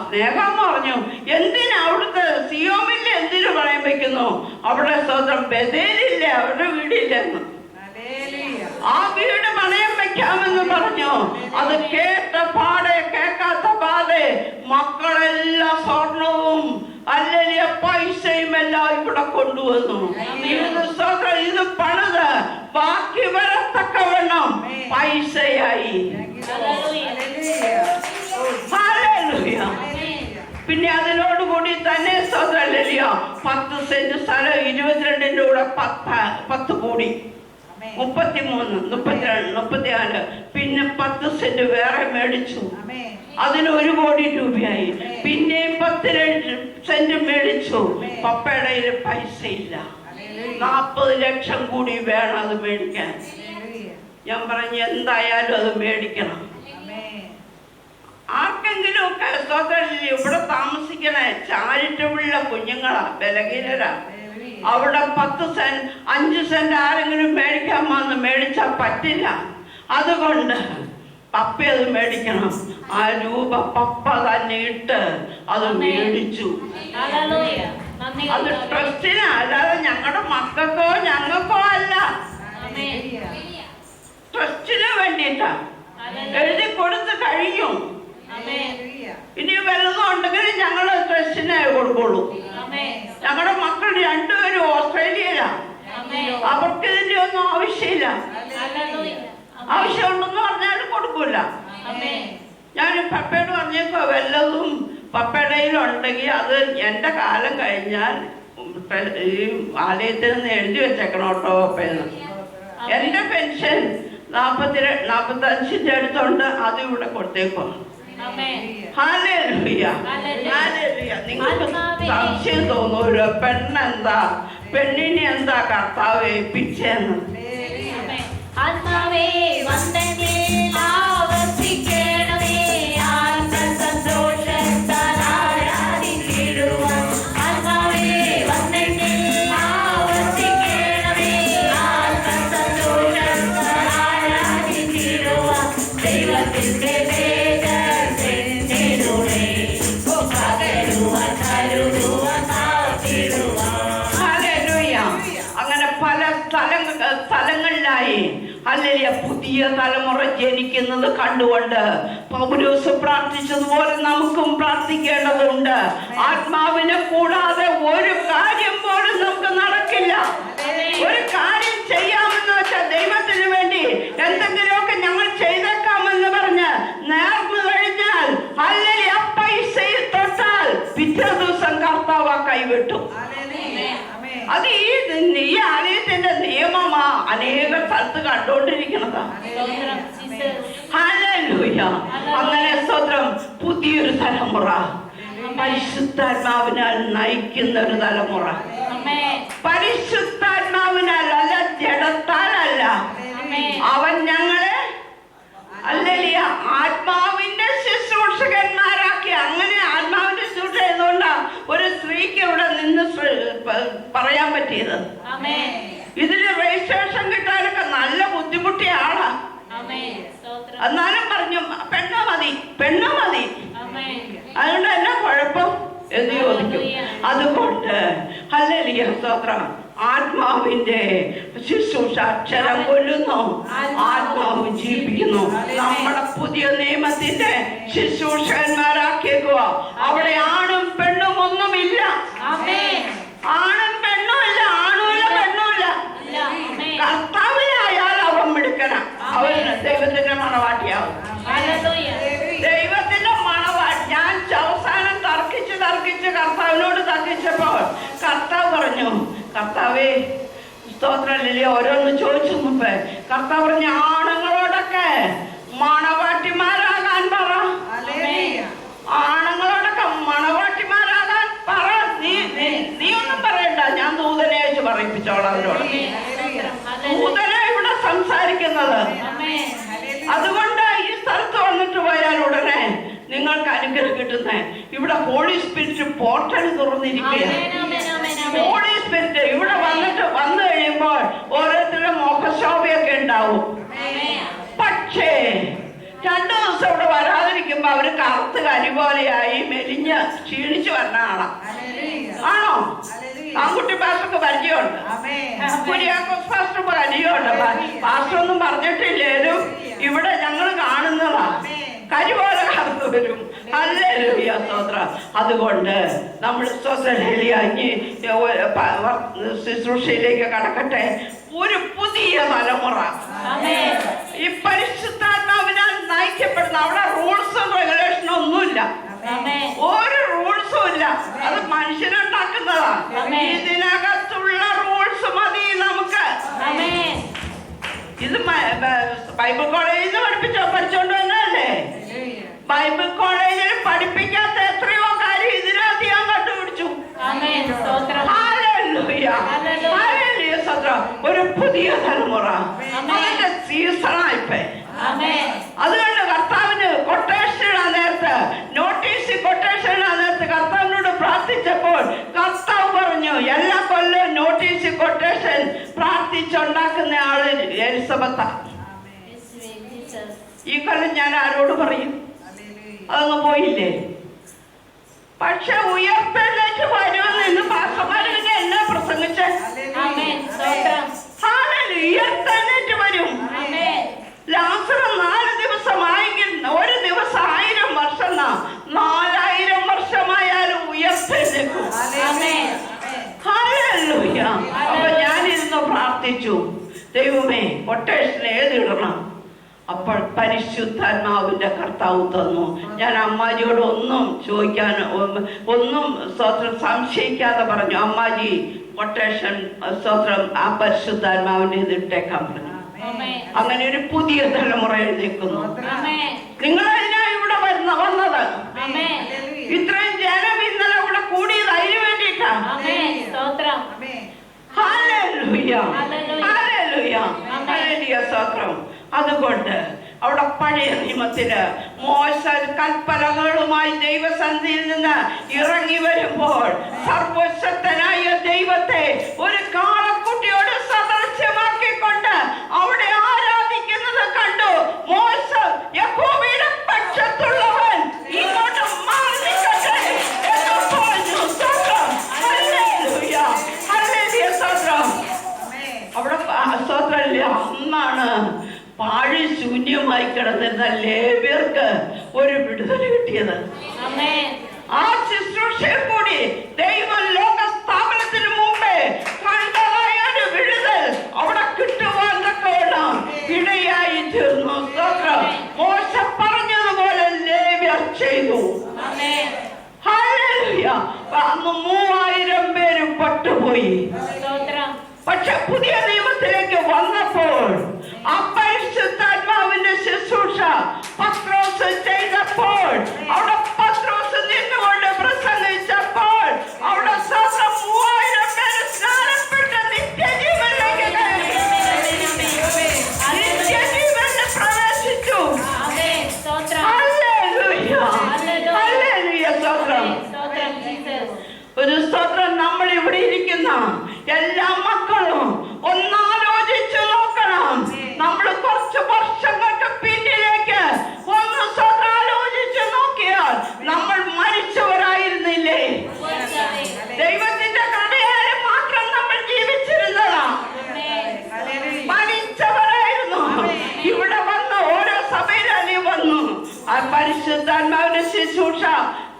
സ്നേഹാമ്മ പറഞ്ഞു, എന്തിനാ അവിടുത്തെ സിയോമില്ല എന്തിനു പണയം വെക്കുന്നു? അവിടെ സ്വന്തം ബദേലില്ല, അവരുടെ വീടില്ലെന്ന്. ആ വീട് പണയം വെക്കാമെന്ന് പറഞ്ഞു. അത് കേട്ട പാടെ കേൾക്കാത്ത പാടെ മക്കളെല്ലാം സ്വർണവും അല്ലെങ്കിൽ പൈസയും എല്ലാം ഇവിടെ കൊണ്ടുവന്നു. ഇത് പണിത് ബാക്കി വരത്തക്കവണ്ണം പൈസയായി. പിന്നെ അതിനോടുകൂടി തന്നെ സ്വതല്ല 10 സെന്റ് സ്ഥലം 22ന്റെ കൂടെ 10 കൂടി 33, 32, 34. പിന്നെ 10 സെന്റ് വേറെ മേടിച്ചു. അതിന് 1 കോടി രൂപയായി. പിന്നെ 10 സെന്റ് മേടിച്ചു. പപ്പയുടെ പൈസ ഇല്ല, 40 ലക്ഷം കൂടി വേണം അത് മേടിക്കാൻ. ഞാൻ പറഞ്ഞു, എന്തായാലും അത് മേടിക്കണം. ആർക്കെങ്കിലും ഒക്കെ ഇവിടെ താമസിക്കണ ചാരിറ്റബിളുള്ള കുഞ്ഞുങ്ങളാ, ബലഹീനരാ. അവിടെ 5 സെന്റ് ആരെങ്കിലും മേടിക്കാൻ വന്ന് മേടിച്ചാൽ പറ്റില്ല. അതുകൊണ്ട് പപ്പ അത് മേടിക്കണം. ആ രൂപ പപ്പ തന്നെ ഇട്ട് അത് മേടിച്ചു. അത് ട്രസ്റ്റിനാ, അല്ലാതെ ഞങ്ങളുടെ മക്കൾക്കോ ഞങ്ങൾക്കോ അല്ല, ട്രസ്റ്റിന് വേണ്ടിയിട്ടാ. എഴുതി കൊടുത്ത് കഴിഞ്ഞു. ഇനി വല്ലതും ഉണ്ടെങ്കിൽ ഞങ്ങൾ ട്രസ്റ്റിനെ കൊടുക്കുള്ളൂ. ഞങ്ങളുടെ മക്കൾ 2 പേരും ഓസ്ട്രേലിയയിലാ. അവർക്ക് ഇതിന്റെ ഒന്നും ആവശ്യമില്ല. ആവശ്യമുണ്ടെന്ന് പറഞ്ഞാലും കൊടുക്കൂല. ഞാൻ പപ്പയോട് പറഞ്ഞേക്കോ, വല്ലതും പപ്പയുടെ ഉണ്ടെങ്കിൽ അത് എന്റെ കാലം കഴിഞ്ഞാൽ ഈ ആലയത്തിൽ നിന്ന് എഴുതി വെച്ചേക്കണം കേട്ടോ പപ്പയെന്ന്. എന്റെ പെൻഷൻ 45ന്റെ അടുത്തുണ്ട്, അത് ഇവിടെ കൊടുത്തേക്കോ. നിങ്ങൾക്ക് സംശയം തോന്നൂല്ലോ, പെണ്ണെന്താ, പെണ്ണിനെ എന്താ കർത്താവ് ഏൽപ്പിച്ചെന്ന്. അങ്ങനെ പല ഹല്ലേലൂയ, പുതിയ തലമുറ ജനിക്കുന്നത് കണ്ടുകൊണ്ട് പൗലോസ് പ്രാർത്ഥിച്ചതുപോലെ നമുക്കും പ്രാർത്ഥിക്കേണ്ടതുണ്ട്. ആത്മാവിനെ കൂടാതെ ഒരു കാര്യം പോലും നമുക്ക് നടക്കില്ല. ഒരു കാര്യം ചെയ്യാമെന്ന് വെച്ചാൽ ദൈവത്തിന് വേണ്ടി എന്തെങ്കിലുമൊക്കെ ഞങ്ങൾ ചെയ്തേക്കാമെന്ന് പറഞ്ഞ് നേർന്നു കഴിഞ്ഞാൽ ഹല്ലേലൂയ, പൈസയിൽ തൊട്ടാൽ പിറ്റേ ദിവസം കർത്താവ് കൈവിട്ടു. അത് ഈ ആലയത്തിന്റെ നിയമമാ അനേക സ്ഥലത്ത് കണ്ടുകൊണ്ടിരിക്കണതാ. ഹല്ലേലൂയ. അങ്ങനെ സ്തോത്രം, പുതിയൊരു തലമുറ, പരിശുദ്ധാത്മാവിനാൽ നയിക്കുന്ന ഒരു തലമുറ, പരിശുദ്ധാത്മാവിനാൽ അല്ല, ജഡത്താലല്ല. അവൻ ഞങ്ങളെ ഹല്ലേലൂയ ആത്മാവിന്റെ ശുശ്രൂഷകന്മാരാക്കി. അങ്ങനെ ആത്മാവിന്റെ ശുശ്രൂഷ ചെയ്തുകൊണ്ടാ ഒരു സ്ത്രീക്ക് ഇവിടെ നിന്ന് പറയാൻ പറ്റിയത്. ഇതിന് രജിസ്ട്രേഷൻ കിട്ടാനൊക്കെ നല്ല ബുദ്ധിമുട്ടിയ ആളാ. എന്നാലും പറഞ്ഞു പെണ്ണ മതി, പെണ്ണ മതി. അതുകൊണ്ട് എന്നാ കുഴപ്പം എന്ന് ചോദിക്കും. അതുകൊണ്ട് ഹല്ലേലൂയ സ്തോത്രം, ആത്മാവിന്റെ ശുശ്രൂഷ അക്ഷരം കൊല്ലുന്നു, ആത്മാവ് ജീവിപ്പിക്കുന്നു. നമ്മുടെ പുതിയ നിയമത്തിന്റെ ശുശ്രൂഷകന്മാരാക്കിയേക്കുക. അവിടെ ആണും പെണ്ണും ഒന്നുമില്ല. ആണും പെണ്ണുമില്ല, ആണുമില്ല പെണ്ണുമില്ല. കർത്താവിലായാൽ അവൻ മിടുക്കന, അവന് ദൈവത്തിന്റെ മണവാട്ടിയാവും. ദൈവത്തിന്റെ മണവാട്ടി. ഞാൻ അവസാനം തർക്കിച്ച് കർത്താവിനോട് തർക്കിച്ചപ്പോൾ കർത്താവ് പറഞ്ഞു, കർത്താവേ സ്തോത്രല്ലേ, ഓരോന്ന് ചോദിച്ചു മുമ്പേ കർത്താവ് പറഞ്ഞു, ആണുങ്ങളോടൊക്കെ മണവാട്ടിമാരാകാൻ പറ. ആണുങ്ങളോടൊക്കെ മണവാട്ടിമാരാകാൻ പറ. നീ ഒന്നും പറയണ്ട, ഞാൻ ദൂതനെ അയച്ച് പറയിപ്പിച്ചോളാം അവരോട്. ദൂതനെ ഇവിടെ സംസാരിക്കുന്നത്. അതുകൊണ്ട് ഈ സ്ഥലത്ത് വന്നിട്ട് പോയാൽ ഉടനെ നിങ്ങൾക്ക് അനുഗ്രഹം കിട്ടുന്നേ. ഇവിടെ ഹോളി സ്പിരിറ്റ് പോർട്ടൽ തുറന്നിരിക്കുകയാണ്. ഹോളി സ്പിരിറ്റ് ഇവിടെ വന്നു കഴിയുമ്പോൾ ഓരോരുത്തരുടെ മുഖശോഭയൊക്കെ ഉണ്ടാവും. പക്ഷേ 2 ദിവസം ഇവിടെ വരാതിരിക്കുമ്പോ അവര് കറുത്ത് കരി പോലെയായി മെലിഞ്ഞ് ക്ഷീണിച്ചു വരണ ആളാം. ആണോ? ആൺകുട്ടി പാസ്റ്റർക്ക് പരിചയമുണ്ട്, കുര്യാക്കോസ് പാസ്റ്റർ പരിചയമുണ്ട്. പാസ്റ്റർ ഒന്നും പറഞ്ഞിട്ടില്ലേലും ഇവിടെ ഞങ്ങൾ കാണുന്നതാ. കരി പോലെ കറുത്ത് വരും. ഹല്ലേലൂയ സ്തോത്രം. അതുകൊണ്ട് നമ്മൾ ശുശ്രൂഷയിലേക്ക് കടക്കട്ടെ. ഒരു പുതിയ തലമുറ ഈ പരിശുദ്ധാത്മാവിനാൽ നയിക്കപ്പെടുന്ന. അവിടെ റൂൾസും റെഗുലേഷനും ഒന്നുമില്ല, ഒരു റൂൾസും ഇല്ല. അത് മനുഷ്യനുണ്ടാക്കുന്നതാ. ഇതിനകത്തുള്ള റൂൾസ് മതി നമുക്ക്. ഇത് ബൈബിൾ കോളേജിൽ പഠിച്ചോണ്ട് തന്നെയല്ലേ? ബൈബിൾ കോളേജിൽ പഠിപ്പിക്കാത്ത എത്രയോ കാര്യം ഇതിനകത്ത് ഞാൻ കണ്ടുപിടിച്ചു. ഒരു പുതിയ തലമുറ, അതിന്റെ സീസണായിപ്പോ. അതുകൊണ്ട് കർത്താവിന് കൊട്ടേഷൻ ഇടാൻ നേരത്ത്, നോട്ടീസ് കൊട്ടേഷൻ ഇടാൻ നേരത്ത് കർത്താവിനോട് പ്രാർത്ഥിച്ചപ്പോൾ കർത്താവ് പറഞ്ഞു, എല്ലാ കൊല്ലവും നോട്ടീസ് കൊട്ടേഷൻ പ്രാർത്ഥിച്ചുണ്ടാക്കുന്ന ആള് എലിസബത്ത. ഈ കൊല്ലം ഞാൻ ആരോട് പറയും? അതൊന്നും പോയില്ലേ? പക്ഷെ ഉയർത്തെഴുന്നേറ്റ് വരുമെന്ന് ഇന്ന് പാസ്റ്റർമാര് പിന്നെ എന്നാ പ്രസംഗിച്ചേ? ഉയർത്തെഴുന്നേറ്റ് വരും. ലാസർ 4 ദിവസമായെങ്കിൽ ഒരു ദിവസം 1000 വർഷം, 4000 വർഷമായാലും ഉയർത്തെഴുന്നേക്കും. ഹല്ലേലൂയ. അപ്പൊ ഞാനിരുന്ന് പ്രാർത്ഥിച്ചു, ദൈവമേ കൊട്ടേഷൻ ഏതിടണം? അപ്പോൾ പരിശുദ്ധാത്മാവിന്റെ കർത്താവ് തന്നു. ഞാൻ അമ്മാജിയോട് ഒന്നും ചോദിക്കാൻ, ഒന്നും സ്തോത്രം സംശയിക്കാതെ പറഞ്ഞു, അമ്മാജി കൊട്ടേഷൻ സ്തോത്രം ആ പരിശുദ്ധാത്മാവിന്റെ ഇതിട്ടേക്കാൻ പറഞ്ഞു. അങ്ങനെ ഒരു പുതിയ തലമുറ എഴുന്നേൽക്കുന്നു. നിങ്ങൾ അതിനായി ഇവിടെ വന്നത്. ഇത്രയും ജനം ഇന്നലെ ഇവിടെ കൂടിയത് അതിനു വേണ്ടിയിട്ടാണ്. ഹല്ലേലൂയ, ഹല്ലേലൂയ, ഹല്ലേലൂയ സ്തോത്രം. അതുകൊണ്ട് അവിടെ പഴയ നിയമത്തില് മോശ കൽപ്പനകളുമായി ദൈവസന്നിധിയിൽ നിന്ന് ഇറങ്ങി വരുമ്പോൾ സർവശക്തനായ ദൈവത്തെ ഒരു കാളക്കുട്ടിയോട് സദൃശ്യമാക്കിക്കൊണ്ട് അവിടെ ആരാധിക്കുന്നത് കണ്ടു. മോശ യഹോവയുടെ പക്ഷത്തുള്ളവൻ ഇങ്ങോട്ട് മാറി നിൽക്കട്ടെ എന്ന് പറഞ്ഞു. സ്തോത്രം, ഹല്ലേലൂയ, ഹല്ലേലൂയ സ്തോത്രം. അവിടെ സ്തോത്രമില്ല. അന്നാണ് പാഴി ശൂന്യമായി കിടന്നിരുന്ന ലേവ്യർക്ക് ഒരു വിടുതൽ കിട്ടിയത്. ആ ശുശ്രൂഷയിൽ കൂടി ദൈവം ലോക സ്ഥാപനത്തിന് മുമ്പേ കണ്ടതായ ഒരു വിടുതൽ അവിടെ കിട്ടുവാൻ തക്കവണ്ണം ഇടയായി തീർന്നു. മോശ പറഞ്ഞതുപോലെ ലേവ്യർ ചെയ്തു. അന്ന് 3000 പേര് പട്ടുപോയി. പക്ഷെ പുതിയ നിയമത്തിലേക്ക് വന്നപ്പോൾ ആ പരിശുദ്ധാത്മാവിന്റെ ശുശ്രൂഷ പത്രോസ് ചെയ്തപ്പോൾ, അവിടെ പത്രോസ് നിന്നുകൊണ്ട് പ്രസംഗിച്ചപ്പോൾ അവിടെ 3000 പേര് സ്നാനപ്പെട്ട് നിത്യജീവനിലേക്ക് കയറി, നിത്യജീവനിൽ പ്രവേശിച്ചു. ഒരു സ്തോത്രം. നമ്മൾ ഇവിടെ ഇരിക്കുന്ന എല്ലാ മക്കളും ഒന്നാലോചിച്ചു നോക്കണം. നമ്മൾ കുറച്ച് വർഷങ്ങൾക്ക് പിന്നിലേക്ക് ഒന്ന് ആലോചിച്ചു നോക്കിയാൽ നമ്മൾ മരിച്ചവരായിരുന്നില്ലേ? ദൈവത്തിന്റെ കടയാലും മാത്രം നമ്മൾ ജീവിച്ചിരുന്നതാ, മരിച്ചവരായിരുന്നു. ഇവിടെ വന്ന് ഓരോ സഭയിലി വന്നു ആ പരിശുദ്ധാത്മാവിന്റെ ശുശ്രൂഷ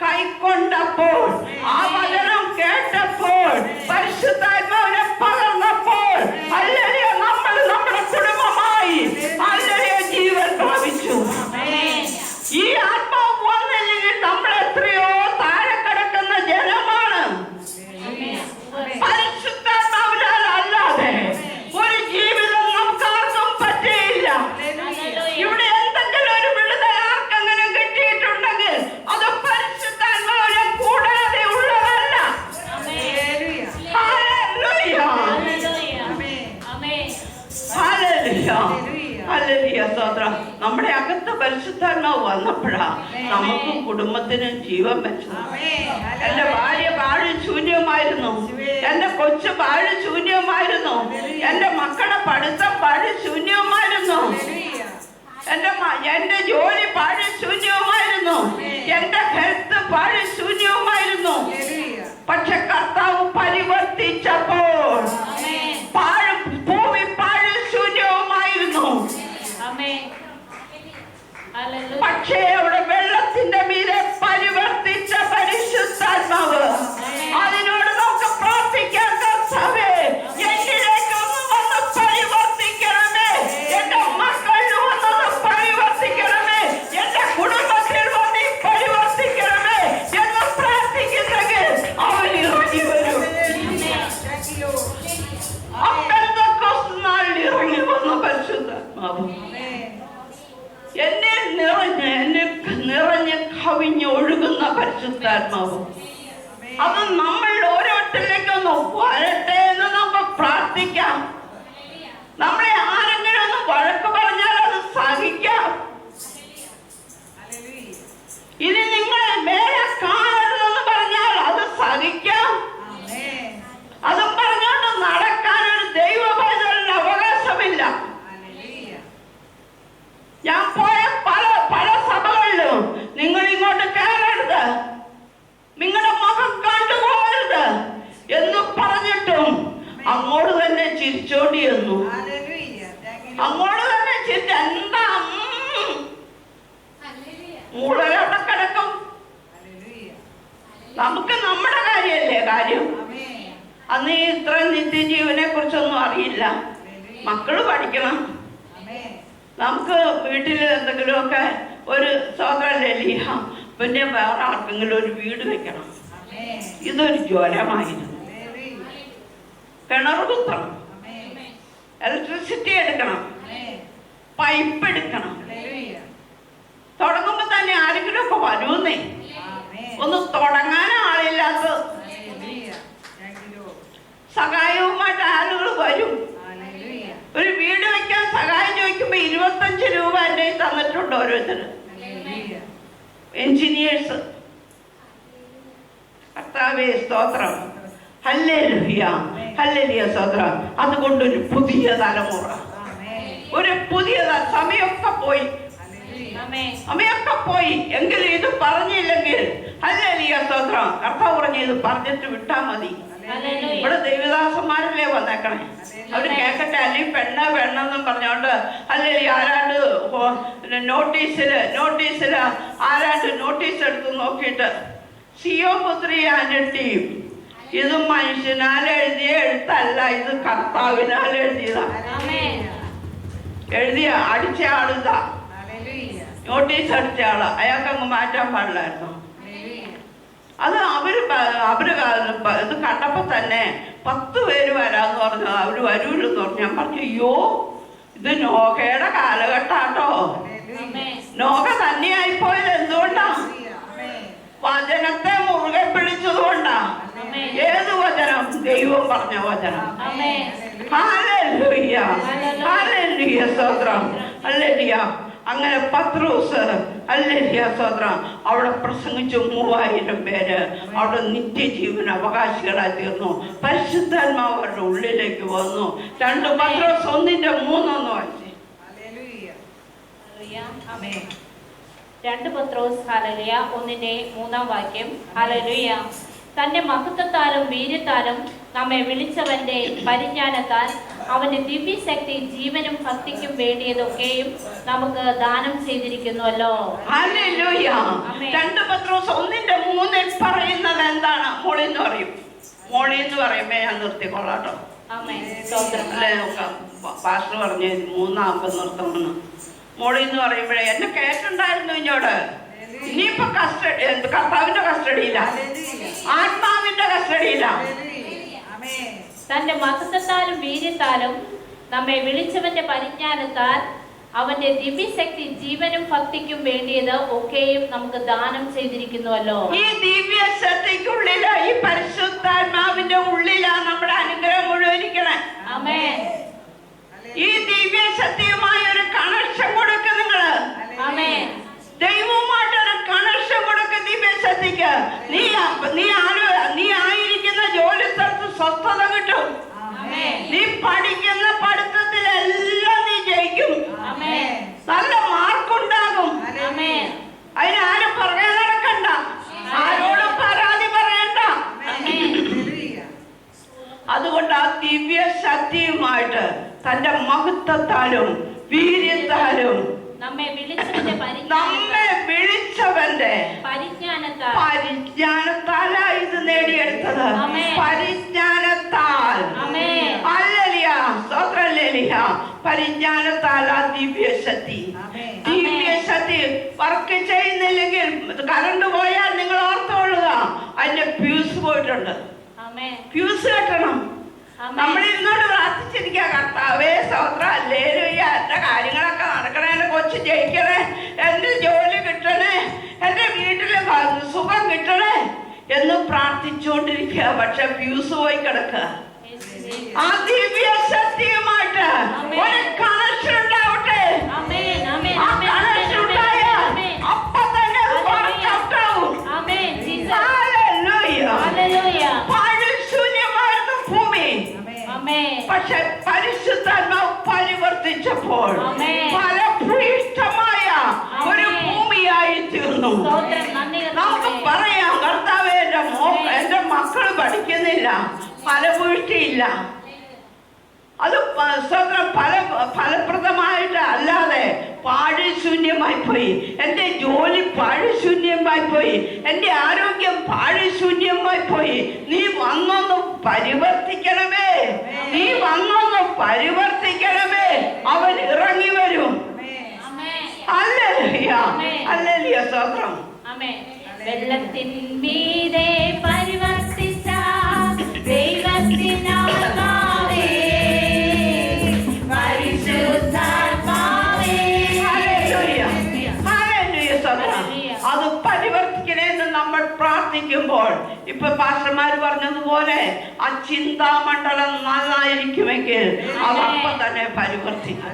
കൈക്കൊണ്ടപ്പോൾ, ആ വചനം കേട്ടപ്പോൾ, പരിശുദ്ധാത്മാവിനെ പകർന്നപ്പോൾ, ഹല്ലേലൂയ, നമ്മൾ നമ്മുടെ കുടുംബമായി ഹല്ലേലൂയ ജീവൻ പ്രാപിച്ചു. ഈ ആത്മാവ് വന്നില്ലെങ്കിൽ നമ്മൾ എത്രയോ താഴെ കിടക്കുന്ന ജനമാണ്. പരിശുദ്ധാത്മാവിനാൽ അല്ലാതെ ഒരു ജീവിതം നമുക്ക് ആർക്കും പറ്റിയില്ല. ഇവിടെ എന്തെങ്കിലും ഒരു വിടുതൽ ആർക്കെങ്കിലും കിട്ടിയിട്ടുണ്ടെങ്കിൽ അത് പരിശുദ്ധാത്മാവിനെ കൂടാതെ ഉള്ളതല്ല. നമ്മുടെ അകത്ത് പരിശുദ്ധാത്മാവ് വന്നപ്പോഴാ നമുക്കും കുടുംബത്തിനും ജീവൻ വെച്ചത്. എന്റെ ഭാര്യ പാഴ് ശൂന്യമായിരുന്നു, എന്റെ കൊച്ചു പാഴ് ശൂന്യമായിരുന്നു, എന്റെ മക്കളുടെ പഠിത്തം പാഴ് ശൂന്യമായിരുന്നു, എന്റെ ജോലി പാഴ് ശൂന്യവുമായിരുന്നു, എന്റെ ഹെൽത്ത് പാഴ് ശൂന്യവുമായിരുന്നു. പക്ഷെ കർത്താവ് പരിവർത്തിച്ചപ്പോൾ ഭൂമി പാഴ് ശൂന്യവുമായിരുന്നു. പക്ഷേ അവിടെ വെള്ളത്തിന്റെ മീതെ പരിവർത്തിച്ച പരിശുദ്ധാത്മാവ്. അതിനോട് നമുക്ക് പ്രാർത്ഥിക്കാൻ കർത്താവേ, എന്നിലേക്ക് ഒന്ന് വന്ന് പരിവർത്തിക്കണമേ, എന്റെ മക്കളിൽ വന്നത് പരിവർത്തിക്കണമേ, എന്റെ കുടുംബത്തിൽ വന്ന് പരിവർത്തിക്കണമേ എന്ന് പ്രാർത്ഥിക്കുന്നെങ്കിൽ അവൻ ഇറങ്ങി വരും. നാളിൽ ഇറങ്ങി വന്ന പരിശുദ്ധാത്മാവ് എന്നെ നിറഞ്ഞ് കവിഞ്ഞ് ഒഴുകുന്ന പരിശുദ്ധാത്മാവ്, അത് നമ്മൾ ഓരോരുത്തരിലേക്കൊന്ന് വരട്ടെ എന്ന് നമുക്ക് പ്രാർത്ഥിക്കാം. നമ്മളെ ആരെങ്കിലും ഒന്ന് വഴക്ക് പറഞ്ഞാൽ അത് സഹിക്കാം. ഇനി നിങ്ങൾ മേലെ കാണരുതെന്ന് പറഞ്ഞാൽ അത് സഹിക്കാം. അതും പറഞ്ഞോണ്ട് നടക്കാൻ ഒരു ദൈവപൈതലിന് അവകാശമില്ല. ഞാൻ പോയ പല സഭകളിലും നിങ്ങൾ ഇങ്ങോട്ട് കയറരുത്, നിങ്ങളുടെ മുഖം കണ്ടുപോകരുത് എന്ന് പറഞ്ഞിട്ടും അങ്ങോട്ട് തന്നെ ചിരിച്ചോണ്ടി വന്നു. അങ്ങോട്ട് തന്നെ ചിരിച്ച എന്താ മൂളരവിടെ കിടക്കും. നമുക്ക് നമ്മുടെ കാര്യല്ലേ കാര്യം. അന്ന് ഇത്ര നിത്യജീവനെ കുറിച്ചൊന്നും അറിയില്ല. മക്കള് പഠിക്കണം, നമുക്ക് വീട്ടിൽ എന്തെങ്കിലുമൊക്കെ ഒരു സ്വതന്ത്രല്ലേ, പിന്നെ വേറെ ആർക്കെങ്കിലും ഒരു വീട് വെക്കണം. ഇതൊരു ജ്വരമായിരുന്നു. കിണർ കുത്തണം, ഇലക്ട്രിസിറ്റി എടുക്കണം, പൈപ്പ് എടുക്കണം. തുടങ്ങുമ്പോ തന്നെ ആരെങ്കിലും ഒക്കെ വരുന്നേ, ഒന്ന് തുടങ്ങാൻ ആളില്ലാത്ത സഹായവുമായിട്ട് ആളുകൾ വരും. ഒരു വീട് വെക്കാൻ സഹായം ചോദിക്കുമ്പോ 25 രൂപ എന്നെ തന്നിട്ടുണ്ട് ഓരോരുത്തര്, എഞ്ചിനീയേഴ്സ്. കർത്താവേ സ്തോത്രം, ഹല്ലേലൂയ, ഹല്ലേലൂയ സ്തോത്രം. അതുകൊണ്ടൊരു പുതിയ തലമുറ, ഒരു പുതിയ സമയമൊക്കെ പോയി, സമയമൊക്കെ പോയി. എങ്കിലും ഇത് പറഞ്ഞില്ലെങ്കിൽ ഹല്ലേലൂയ സ്തോത്രം. കർത്താവ് പറഞ്ഞു ഇത് പറഞ്ഞിട്ട് വിട്ടാ മതി. ഇവിടെ ദൈവദാസന്മാരല്ലേ വന്നേക്കണേ. അവര് കേക്കട്ടെ. അല്ലെങ്കിൽ പെണ്ണെന്നും പറഞ്ഞോണ്ട് അല്ലെങ്കിൽ ആരാണ്ട് നോട്ടീസില് ആരാണ്ട് നോട്ടീസ് എടുത്ത് നോക്കിയിട്ട് സിയോ പുത്രി ആന്റണിയും ഇത് മനുഷ്യനാൽ എഴുതിയ എഴുത്തല്ല, ഇത് കർത്താവിനാൽ എഴുതിയതാ. എഴുതിയ അടിച്ച ആളിതാ, നോട്ടീസ് അടിച്ച ആള്. അയാൾക്കങ്ങ് മാറ്റാൻ പാടില്ലായിരുന്നു. അത് അവര് ഇത് കണ്ടപ്പോ തന്നെ 10 പേര് വരാന്ന് പറഞ്ഞു. അവര് വരൂല്ലെന്ന് പറഞ്ഞു. ഞാൻ പറഞ്ഞു അയ്യോ ഇത് നോഹയുടെ കാലഘട്ടാട്ടോ. നോഹ തന്നെയായിപ്പോയത് എന്തുകൊണ്ടാ? വചനത്തെ മുറുകെ പിടിച്ചത് കൊണ്ടാ. ഏത് വചനം? ദൈവം പറഞ്ഞ വചനം. ഹല്ലേലൂയ, ഹല്ലേലൂയ, സ്തോത്രം, ഹല്ലേലൂയ. അങ്ങനെ പത്രോസ് ഹല്ലേലൂയ സ്തോത്രം അവിടെ പ്രസംഗിച്ചു. 3000 പേര് അവിടെ നിത്യജീവന അവകാശികളായി തീർന്നു. പരിശുദ്ധാത്മാവ് അവരുടെ ഉള്ളിലേക്ക് വന്നു. 2 പത്രോസ് 1:3 വായിച്ചേ. 2 പത്രോസ് ഹല്ലേലൂയ 1:3 ഹല്ലേലൂയ. തന്റെ മഹത്വത്താലും വീര്യത്താലും നമ്മെ വിളിച്ചവന്റെ പരിജ്ഞാനത്താൽ അവന്റെ ദിവ്യശക്തി ജീവനും ഭക്തിക്കും വേണ്ടിയതൊക്കെയും നമുക്ക് ദാനം ചെയ്തിരിക്കുന്നുവല്ലോ. ഹല്ലേലൂയ. 2 പത്രോസ് 1:3 പറയുന്നത് എന്താണ്? മോളിന്ന് പറയും. മോളിന്ന് പറയുമ്പോ ഞാൻ നിർത്തിക്കൊള്ളാട്ടോ. അല്ലേ പാസ്റ്റർ പറഞ്ഞു 3 നിർത്തണമെന്ന്. മോളിന്ന് പറയുമ്പോഴേ എന്നെ കേട്ടിട്ടുണ്ടായിരുന്നു ഇങ്ങോട്ട്. ഇനിയിപ്പോ കർത്താവിന്റെ കസ്റ്റഡിയില്ല, ആത്മാവിന്റെ കസ്റ്റഡിയില്ല. തന്റെ മഹത്വത്താലും വീര്യത്താലും നമ്മെ വിളിച്ചവന്റെ പരിജ്ഞാനത്താൽ അവന്റെ ദിവ്യശക്തി ജീവനും ഭക്തിക്കും വേണ്ടിയത് ഒക്കെയും നമുക്ക് ദാനം ചെയ്തിരിക്കുന്നുവല്ലോ. ഈ ദിവ്യശക്തിക്കുള്ളില് ഈ പരിശുദ്ധാത്മാവിന്റെ ഉള്ളിലാ നമ്മുടെ അനുഗ്രഹം മുഴുവനിക്കണേ. ആമേൻ. ഈ ദിവ്യശക്തിയുമായി ഒരു കണക്ഷൻ കൊടുക്കുക നിങ്ങള്. ആമേൻ. ദൈവവുമായിട്ടൊരു കണക്ഷൻ കൊടുക്കുക ദിവ്യശക്തിക്ക്. നീ ആയിരിക്കുന്ന ജോലി സ്ഥലത്ത് സ്വസ്ഥത കിട്ടും. നീ പഠിക്കുന്ന പഠിത്തത്തിലെല്ലാം നീ ജയിക്കും. നല്ല മാർക്കുണ്ടാകും. അതിനാരും പറയാൻ നടക്കണ്ട, ആരോടും പരാതി പറയണ്ട. അതുകൊണ്ട് ആ ദിവ്യശക്തിയുമായിട്ട് തന്റെ മഹത്വത്താലും വീര്യത്താലും നമ്മെ വിളിച്ചവന്റെ പരിജ്ഞാനത്താലാ ഇത് നേടിയെടുത്തത്. പരിജ്ഞാനത്താൽ പരിജ്ഞാനത്താലാ ദിവ്യശക്തി. ദിവ്യശക്തി വർക്ക് ചെയ്യുന്നില്ലെങ്കിൽ കറണ്ട് പോയാൽ നിങ്ങൾ ഓർത്തുകൊള്ളുക, അതിന്റെ ഫ്യൂസ് പോയിട്ടുണ്ട്. ഫ്യൂസ് കെട്ടണം. നമ്മളിരുന്നോട് പ്രാർത്ഥിച്ചിരിക്കുക, കർത്താവേ സ്തോത്രം, ഹല്ലേലൂയ, എന്റെ കാര്യങ്ങളൊക്കെ നടക്കണേ, എന്റെ കൊച്ചു ജയിക്കണേ, എന്റെ ജോലി കിട്ടണേ, എന്റെ വീട്ടില് സുഖം കിട്ടണേ എന്ന് പ്രാർത്ഥിച്ചുകൊണ്ടിരിക്കുക. പക്ഷെ ഫ്യൂസ് പോയി കിടക്കുക. ആ ദിവ്യശക്തിയുമായിട്ട് ഒരു കണക്ഷൻ ഉണ്ടാവട്ടെ. ആ കണക്ഷൻ ഉണ്ടായ അപ്പൊ തന്നെ ശൂന്യമായിരുന്നു ഭൂമി. പക്ഷെ പരിശുദ്ധാത്മാവ് പരിവർത്തിച്ചപ്പോൾ ഫലഭൂയിഷ്ഠമായ ഒരു ഭൂമിയായി തീർന്നു. നമുക്ക് പറയാം, കർത്താവേ എന്റെ മക്കള് പഠിക്കുന്നില്ല, ഫലഭൂയിഷ്ഠിയില്ല. അത് ഫലപ്രദമായിട്ട് അല്ലാതെ പാഴ്ശൂന്യമായി പോയി. എന്റെ ജോലി പാഴ്ശൂന്യമായി പോയി, എന്റെ ആരോഗ്യം പാഴ്ശൂന്യമായി പോയി. നീ വന്നൊന്ന് പരിവർത്തിക്കണമേ, നീ വന്നൊന്ന് പരിവർത്തിക്കണമേ. അവൻ ഇറങ്ങി വരും. ഹല്ലേലൂയ, ഹല്ലേലൂയ, സ്തോത്രം. വെള്ളത്തിൻ മീതെ പരിവർത്തിച്ച ദൈവത്തിനാത്മാവേ, പരിശുദ്ധാത്മാവേ. ഹല്ലേലൂയ, ഹല്ലേലൂയ, സ്തോത്രം. അത് പരിവർത്തിക്കണേന്ന് നമ്മൾ പ്രാർത്ഥിക്കുമ്പോൾ ഇപ്പൊ പാസ്റ്റർമാര് പറഞ്ഞതുപോലെ ആ ചിന്താമണ്ഡലം നന്നായിരിക്കുമെങ്കിൽ അതപ്പം തന്നെ പരിവർത്തിക്കും.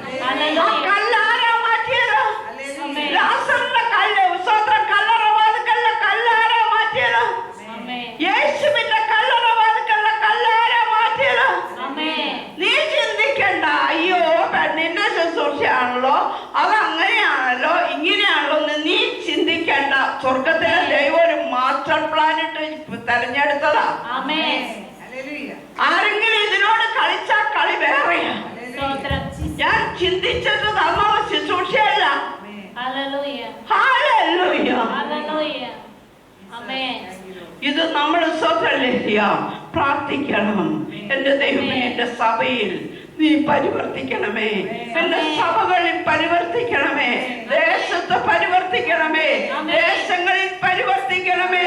കല്ലാരാ മാറ്റിയത്? ലാസറിന്റെ കല്ല്, കല്ലറവാതുക്കല്ല കല്ലാരാ മാറ്റിയത്? യേശുവിന്റെ കല്ലറവാതുക്കല്ല കല്ലാരാ മാറ്റിയത്? നീ ചിന്തിക്കണ്ട, അയ്യോ പെണ്ണിന്റെ ശുശ്രൂഷയാണല്ലോ, അതങ്ങനെയാണല്ലോ, ഇങ്ങനെയാണല്ലോ എന്ന് നീ ചിന്തിക്കണ്ട. സ്വർഗത്തിലെ ദൈവം ഒരു മാസ്റ്റർ പ്ലാൻ ഇട്ട് തെരഞ്ഞെടുത്തതാ. ആരെങ്കിലും ഇതിനോട് കളിച്ചാൽ കളി വേറെയാ. സ്തോത്രം. ഞാൻ ചിന്തിച്ചത് തന്നുള്ള ശുശ്രൂഷയല്ല. ഹല്ലേലൂയ. ഹല്ലേലൂയ. ഹല്ലേലൂയ. ആമേൻ. ഇത് നമ്മൾ സ്വതന്ത്രയ പ്രാർത്ഥിക്കണം. എന്റെ ദൈവമേ, എന്റെ സഭയിൽ നീ പരിവർത്തിക്കണമേ, എന്റെ സഭകളിൽ പരിവർത്തിക്കണമേ, ദേശത്ത് പരിവർത്തിക്കണമേ, ദേശങ്ങളിൽ പരിവർത്തിക്കണമേ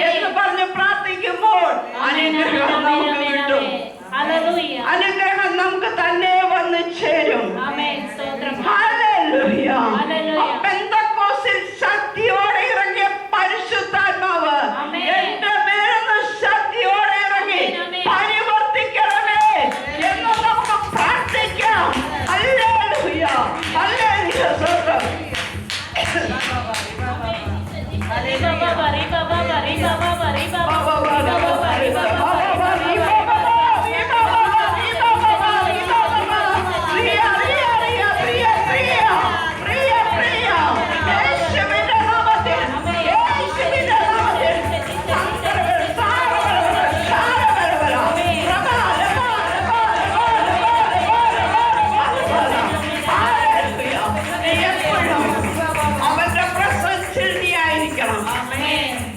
എന്ന് പറഞ്ഞ് പ്രാർത്ഥിക്കുമ്പോൾ അനുഗ്രഹം നമുക്ക് കിട്ടും. അനുഗ്രഹം നമുക്ക് തന്നെ വന്ന് ചേരും. ഹല്ലേലൂയ. പെന്തക്കോസ്തിൽ ശക്തിയോടെ ഇറങ്ങിയ പരിശുദ്ധാത്മാവ് എന്റെ മേലെന്ന് ശക്തിയോടെ ഇറങ്ങി പരിവർത്തിക്കണമേ എന്ന് നമുക്ക് പ്രാർത്ഥിക്കാം. ഹല്ലേലൂയ. ഹല്ലേലൂയ. സ്തോത്രം.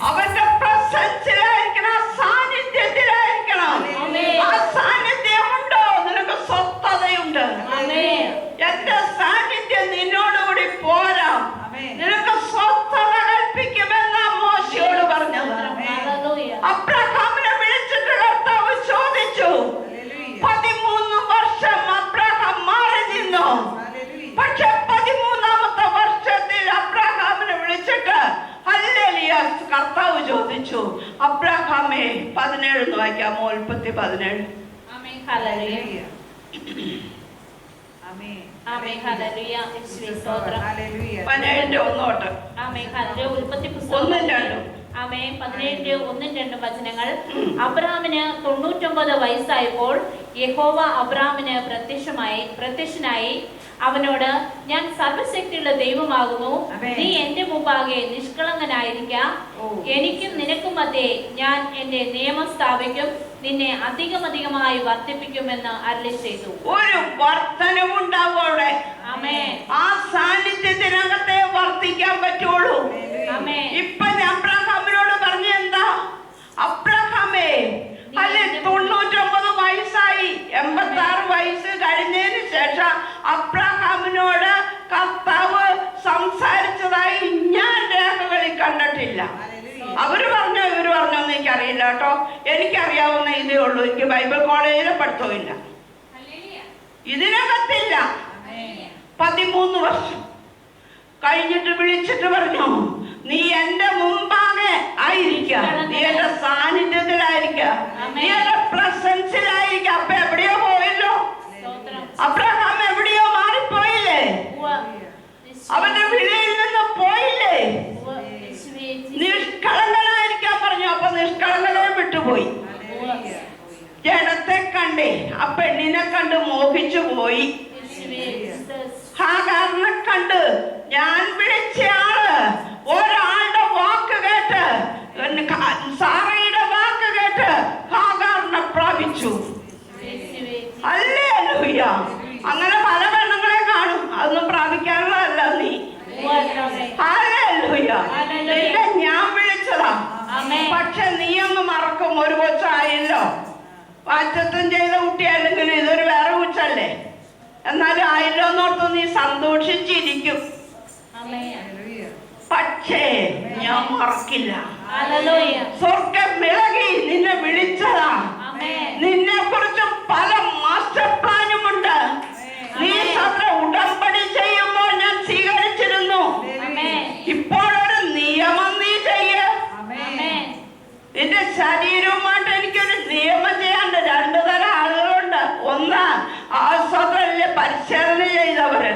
അവന്റെ പ്രസൻസിലായിരിക്കണം, സാന്നിധ്യത്തിലായിരിക്കണം. ആ സാന്നിധ്യം ഉണ്ടോ? നിനക്ക് സ്വസ്ഥതയുണ്ട്. എന്റെ സാന്നിധ്യം നിന്നോടുകൂടി പോരാ, നിനക്ക് സ്വസ്ഥത കൽപ്പിക്കുമെന്ന് മോശയോട് പറഞ്ഞത്. അബ്രഹാമിനെ വിളിച്ചിട്ട് കർത്താവ് ചോദിച്ചു. 13 വർഷം അബ്രഹാം മാറി നിന്നു. പക്ഷെ 13ാമത്തെ വർഷത്തിൽ അബ്രഹാമിനെ വിളിച്ചിട്ട് ഹല്ലേലൂയ കർത്താവ് ചോദിച്ചു, അബ്രഹാമേ, 17 വായിക്കാമോ? 17. വചനങ്ങൾ. അബ്രഹാമിന് 99 വയസ്സായപ്പോൾ യഹോവ അബ്രഹാമിന് പ്രത്യക്ഷനായി അവനോട്, ഞാൻ സർവശക്തിയുള്ള ദൈവമാകുന്നു, നീ എന്റെ മുമ്പാകെ നിഷ്കളങ്കനായിരിക്ക, എനിക്കും നിനക്കും മധ്യേ ഞാൻ എന്റെ നിയമം സ്ഥാപിക്കും, നിന്നെ അധികമധികമായി വർദ്ധിപ്പിക്കുമെന്ന് അരുളി ചെയ്തു. ഒരു വർധനവുണ്ടാവും അവിടെ. ആ സാന്നിധ്യത്തിനകത്തെ വർദ്ധിക്കാൻ പറ്റുള്ളൂ. ഇപ്പൊ അബ്രഹാമിനോട് പറഞ്ഞ എന്താ? അബ്രഹാമേ, അല്ലെ 99 വയസ്സായി, 86 വയസ്സ് കഴിഞ്ഞതിന് ശേഷം അബ്രഹാമിനോട് കർത്താവ് സംസാരിച്ചതായി ഞാൻ രേഖകളിൽ കണ്ടിട്ടില്ല. അവര് പറഞ്ഞോ ഇവര് പറഞ്ഞോന്ന് എനിക്കറിയില്ല കേട്ടോ. എനിക്കറിയാവുന്ന ഇതേ ഉള്ളൂ. എനിക്ക് ബൈബിൾ കോളേജിലെ പഠിത്തമില്ല, ഇതിനകത്തില്ല. 13 വർഷം കഴിഞ്ഞിട്ട് വിളിച്ചിട്ട് പറഞ്ഞു, നീ എന്റെ മുമ്പാകെ ആയിരിക്ക, നീ എന്റെ സാന്നിധ്യത്തിലായിരിക്ക, നീ എന്റെ പ്രസൻസിലായിരിക്ക. അപ്പൊ എവിടെയോ പോയല്ലോ അബ്രഹാം, എവിടെയോ മാറിപ്പോയില്ലേ? അവന്റെ വിളിയിൽ നിന്ന് പോയില്ലേ? നിഷ്കളങ്കനായിരിക്കാൻ പറഞ്ഞു. അപ്പൊ നിഷ്കളങ്കനെ വിട്ടുപോയി. ജനത്തെ കണ്ടേ, ആ പെണ്ണിനെ കണ്ട് മോഹിച്ചു പോയി. ഹാഗാറിനെ കണ്ട്, ഞാൻ വിളിച്ച ആള് ഒരാളുടെ വാക്ക് കേട്ട്, സാറയുടെ വാക്ക് കേട്ട് ഹാഗാറിനെ പ്രാപിച്ചു. ഹല്ലേലൂയ. അങ്ങനെ പല പെണ്ണുങ്ങളെ കാണും, അതൊന്നും പ്രാപിക്കാനുള്ളതല്ല നീ. ഹല്ലേലൂയ. നിന്നെ ഞാൻ വിളിച്ചതാ. പക്ഷെ നീ ഒന്ന് മറക്കും, ഒരു കൊച്ചായില്ലോ. വാറ്റത്വം ചെയ്ത കുട്ടിയല്ലെങ്കിൽ ഇതൊരു വേറെ കൊച്ചല്ലേ, എന്നാലും ആയില്ലോ എന്നോർത്ത് നീ സന്തോഷിച്ചിരിക്കും. പക്ഷേ ഞാൻ മറക്കില്ല. സ്വർഗം ഇളകി നിന്നെ വിളിച്ചതാ. നിന്നെ കുറിച്ച് പല മാസ്റ്റർ പ്ലാനും ഉണ്ട്. നീ സത്ര ഉടമ്പടി ചെയ്യുമ്പോൾ ഞാൻ സ്വീകരിച്ചിരുന്നു. ഇപ്പോഴൊരു നിയമം നീ ചെയ്യ. നിന്റെ ശരീരവുമായിട്ട് എനിക്കൊരു നിയമം ചെയ്യാണ്ട്. 2 തരം ആളുകളുണ്ട്. ഒന്ന് ആസ്വദല്ലേ പരിശോധന ചെയ്തവര്,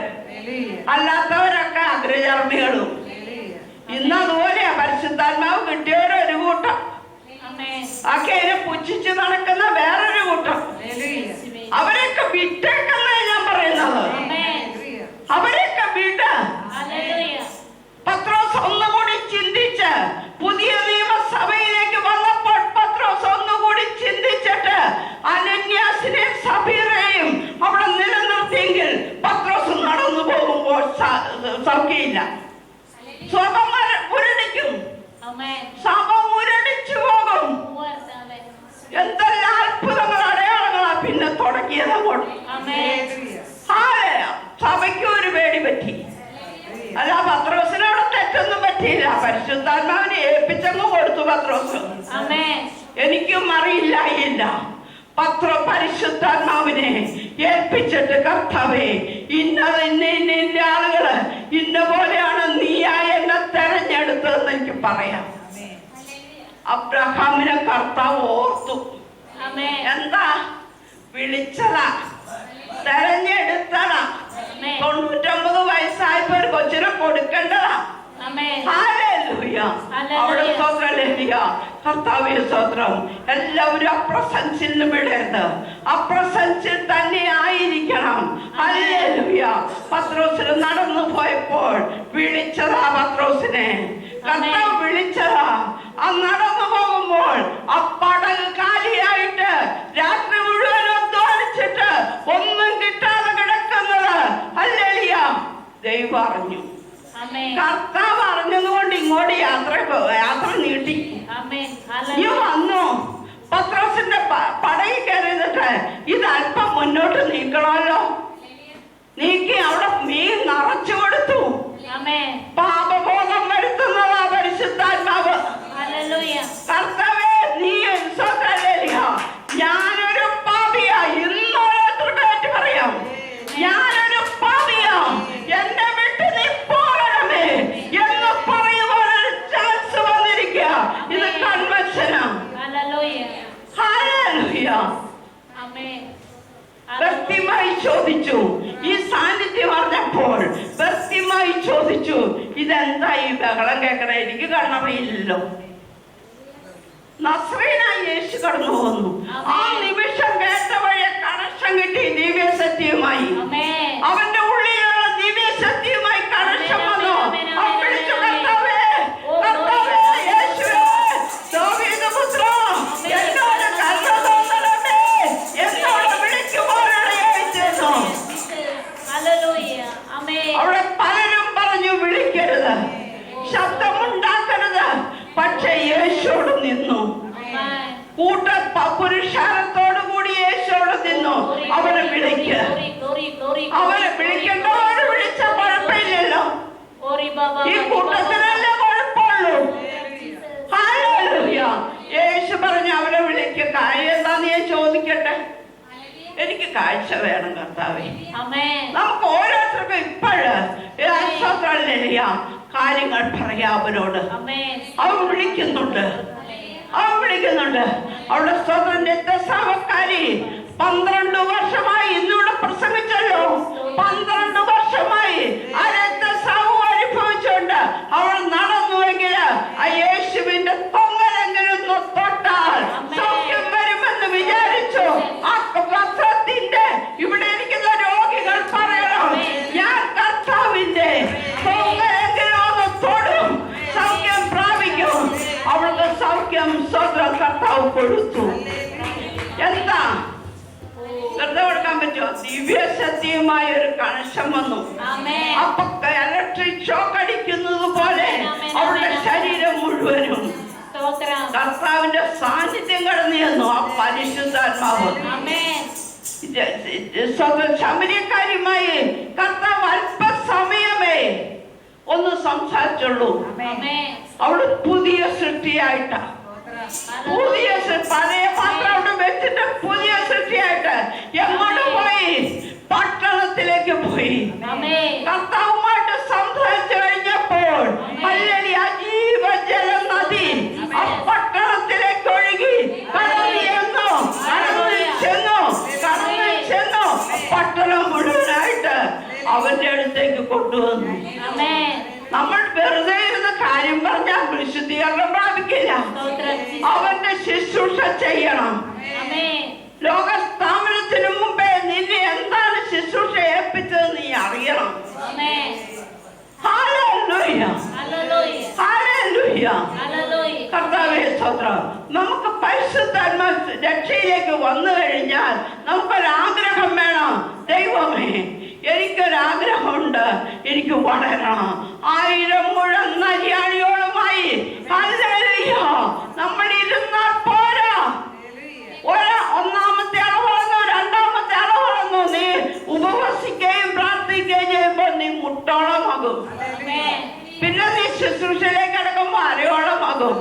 അല്ലാത്തവരൊക്കെ അഗ്രചർമ്മികളും. ഇന്ന് അതുപോലെയാ. പരിശുദ്ധാത്മാവ് കിട്ടിയവരൊരു കൂട്ടം, ഒക്കെ അതിനെ പുച്ഛിച്ച് നടക്കുന്ന വേറൊരു കൂട്ടം. അവരൊക്കെ വിട്ടേക്കുന്ന ഞാൻ പറയുന്നത്. അവരൊക്കെ വിട്ട് പത്രോസ് ഒന്നുകൂടി ചിന്തിച്ച് പുതിയ നിയമസഭയിലേക്ക് വന്നപ്പോൾ പത്രോസ് ഒന്നുകൂടി ചിന്തിച്ചിട്ട് സൗഖ്യമില്ല. സഭ മുരടിക്കും, സഭ മുരടിച്ചു പോകും. എന്തെല്ലാം അത്ഭുതങ്ങൾ അടയാളങ്ങളാ പിന്നെ തുടങ്ങിയത് അങ്ങോട്ട്. സഭയ്ക്ക് ഒരു പേടി പറ്റി. അല്ല, പത്രോസിനോട് തെറ്റൊന്നും പറ്റിയില്ല. പരിശുദ്ധാത്മാവിനെ ഏൽപ്പിച്ചങ്ങ് കൊടുത്തു പത്രോസ്. എനിക്കും അറിയില്ലായില്ല. പരിശുദ്ധാത്മാവിനെ ഏൽപ്പിച്ചിട്ട്, കർത്താവേ, ഇന്ന ആളുകള് ഇന്ന പോലെയാണ് നീയായി എന്നെ തെരഞ്ഞെടുത്തതെന്ന് എനിക്ക് പറയാം. അബ്രഹാമിനെ കർത്താവ് ഓർത്തു. എന്താ? വിളിച്ചതാ, തെരഞ്ഞെടുത്തതാ. 99 വയസ്സായപ്പോ ഒരു കൊച്ചിനെ കൊടുക്കേണ്ടതാ. കർത്താവേ സ്തോത്രം. എല്ലാവരും അപ്രസൻസിൽ നിന്ന് വിടരുത്, അപ്രസൻസിൽ തന്നെ ആയിരിക്കണം. ഹല്ലേലൂയ. പത്രോസിന് നടന്നു പോയപ്പോൾ വിളിച്ചതാ, പത്രോസിനെ കർത്താവ് വിളിച്ചതാ. ആ നടന്നു പോകുമ്പോൾ ആ പടൽ കാലിയായിട്ട് രാത്രി മുഴുവൻ അധ്വാനിച്ചിട്ട് ഒന്നും കിട്ടാതെ കിടക്കുന്നത് ഹല്ലേലൂയ ദൈവം അറിഞ്ഞു. കർത്താവ് അറിഞ്ഞതുകൊണ്ട് ഇങ്ങോട്ട് യാത്ര നീട്ടി. ഈ വന്നു പത്രോസിന്റെ പടയിൽ കയറിയിട്ട് ഇത് അല്പം മുന്നോട്ട് നീക്കണമല്ലോ. നീക്കി അവിടെ മീൻ നിറച്ചു കൊടുത്തു. പാപബോധം വരുത്തുന്നതാ പരിശുദ്ധാത്മാവ്. കർത്താവേ, നീ ഞാനൊരു പാപിയാ. ഇന്നോട്ട് പറയാം, ഞാനൊരു പാപിയാ, എന്നെ വിട്ട് നീ പോകണമേ എന്ന് പറയുവാനൊരു ചാൻസ് വന്നിരിക്കുക. ഇത് കൺവെൻഷനാ. വ്യക്തിമായി ചോദിച്ചു. ഈ സാന്നിധ്യം അറിഞ്ഞപ്പോൾ വ്യക്തിമായി ചോദിച്ചു, ഇതെന്താ ഈ ബഹളം കേൾക്കണേ? എനിക്ക് കണ്ണറിയില്ലല്ലോ. നസ്രീനായി യേശു കടന്നു പോകുന്നു. ആ നിമിഷം കേട്ട വഴി കണക്ഷൻ കിട്ടി ദിവ്യസത്യവുമായി. അവന്റെ ഉള്ളിലുള്ള ദിവ്യസത്യവുമായി കണക്ഷൻ വന്നു. വിളിച്ചു, കർത്താവേ, കർത്താവേ, യേശുവേ, ദാവീദ് പുത്രാ, എന്നോട് കരുണ തോന്നണമേ എന്നോട് വിളിക്കുമ്പോഴാണ് യേശു. അവിടെ പലരും പറഞ്ഞു വിളിക്കരുത്, ശബ്ദമുണ്ടാക്കരുത്. പക്ഷെ യേശുവോട് നിന്നു. കൂട്ട പുരുഷാരത്തോടു കൂടി യേശുവോട് നിന്നു. അവനെ വിളിക്ക്, അവനെ വിളിക്കേണ്ടവര് വിളിച്ച കുഴപ്പമില്ലല്ലോ. ഈ കൂട്ടത്തിനല്ലേ കുഴപ്പമുള്ളൂ. യേശു പറഞ്ഞു അവനെ വിളിക്ക. കാര്യം എന്താന്ന് ഞാൻ ചോദിക്കട്ടെ? എനിക്ക് കാഴ്ച വേണം കർത്താവേ. നമുക്ക് ഓരോരുത്തർക്കും ഇപ്പോഴ് കാര്യങ്ങൾ പറയാം അവനോട്. അവൻ വിളിക്കുന്നുണ്ട്, അവൻ വിളിക്കുന്നുണ്ട്. അവിടെ സ്വതന്ത്ര സഹകാരി 12 വർഷമായി ഇന്നിവിടെ പ്രസംഗിച്ചല്ലോ. 12 വർഷമായി ആ രക്തസ്രാവം അനുഭവിച്ചുകൊണ്ട് അവൾ നടന്നുവെങ്കിൽ ആ യേശുവിന്റെ തൊങ്ങലെങ്കിലും തൊട്ടാൽ സൗഖ്യം വരുമെന്ന് വിചാരിച്ചു. ആ വസ്ത്രത്തിന്റെ ഇവിടെ ഇരിക്കുന്ന രോഗികൾ പറയണം, ഞാൻ കർത്താവിന്റെ തൊങ്ങലെങ്കിലും ഒന്ന് തൊടും, സൗഖ്യം പ്രാപിക്കും. അവൾക്ക് സൗഖ്യം സ്വന്തം കർത്താവ് കൊടുത്തു. എന്താ ശ്രദ്ധ കൊടുക്കാൻ പറ്റുമോ? ദിവ്യസത്യമായ ഒരു കണക്ഷൻ വന്നു. അപ്പൊ ഇലക്ട്രിക് ഷോക്ക് അടിക്കുന്നത് പോലെ അവരുടെ ശരീരം മുഴുവനും കർത്താവിന്റെ സാന്നിധ്യം കടന്നു ചെന്നു. ആ പരിശുദ്ധാത്മാവ് ശമര്യക്കാരുമായി കർത്താവ് അല്പസമയമേ ഒന്ന് സംസാരിച്ചുള്ളൂ. അവള് പുതിയ സൃഷ്ടിയായിട്ടാ, പുതിയ പഴയ പാത്രം അവിടെ വെച്ചിട്ട് പുതിയ സൃഷ്ടിയായിട്ട് എങ്ങോട്ട് പോയി? പട്ടണത്തിലേക്ക് പോയി. കർത്താവുമായിട്ട് സംസാരിച്ചു കഴിഞ്ഞപ്പോൾ ജീവജല നദി ആ പട്ടണത്തിലേക്ക് ഒഴുകി കടന്നു ചെന്നു പട്ടണം മുഴുവനായിട്ട് അവന്റെ അടുത്തേക്ക് കൊണ്ടുവന്നു. നമ്മൾ വെറുതെ ഇരുന്ന് കാര്യം പറഞ്ഞാൽ വിശുദ്ധീകരണം പ്രാപിക്കില്ല. അവന്റെ ശുശ്രൂഷ ചെയ്യണം. ലോകസ്ഥാപനത്തിന് മുമ്പേ നിന്നെ എന്താണ് ശുശ്രൂഷ ഏൽപ്പിച്ചത് നീ അറിയണം. കർത്താവേ സ്തോത്രം. നമുക്ക് പരിശുദ്ധാത്മാ രക്ഷയിലേക്ക് വന്നു കഴിഞ്ഞാൽ നമുക്കൊരാഗ്രഹം വേണം. ദൈവമേ, എനിക്കൊരാഗ്രഹമുണ്ട്, എനിക്ക് വളരണം. 1000 മുഴം നരിയാണിയോളമായി നമ്മൾ ഇരുന്നാൽ പോരാ. ഒന്നാമത്തെ അളവളന്നു, രണ്ടാമത്തെ അളവളന്നു. നീ ഉപവസിക്കുകയും പ്രാർത്ഥിക്കുകയും ചെയ്യുമ്പോൾ നീ മുട്ടോളമാകും. പിന്നെ നീ ശുശ്രൂഷയിലേക്ക് കിടക്കുമ്പോൾ അരയോളമാകും.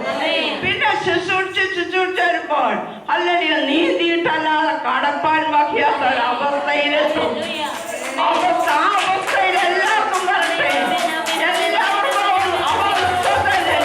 പിന്നെ ശുശ്രൂഷിച്ച് വരുമ്പോൾ അല്ലെങ്കിൽ നീതിയിട്ടല്ലാതെ കടപ്പാൻ വഹിയാത്ത ഒരവസ്ഥയിലെത്തും. അവസ്ഥയിൽ എല്ലാവർക്കും വരട്ടെ, എല്ലാവർക്കും അവസ്ഥ വരട്ടെ.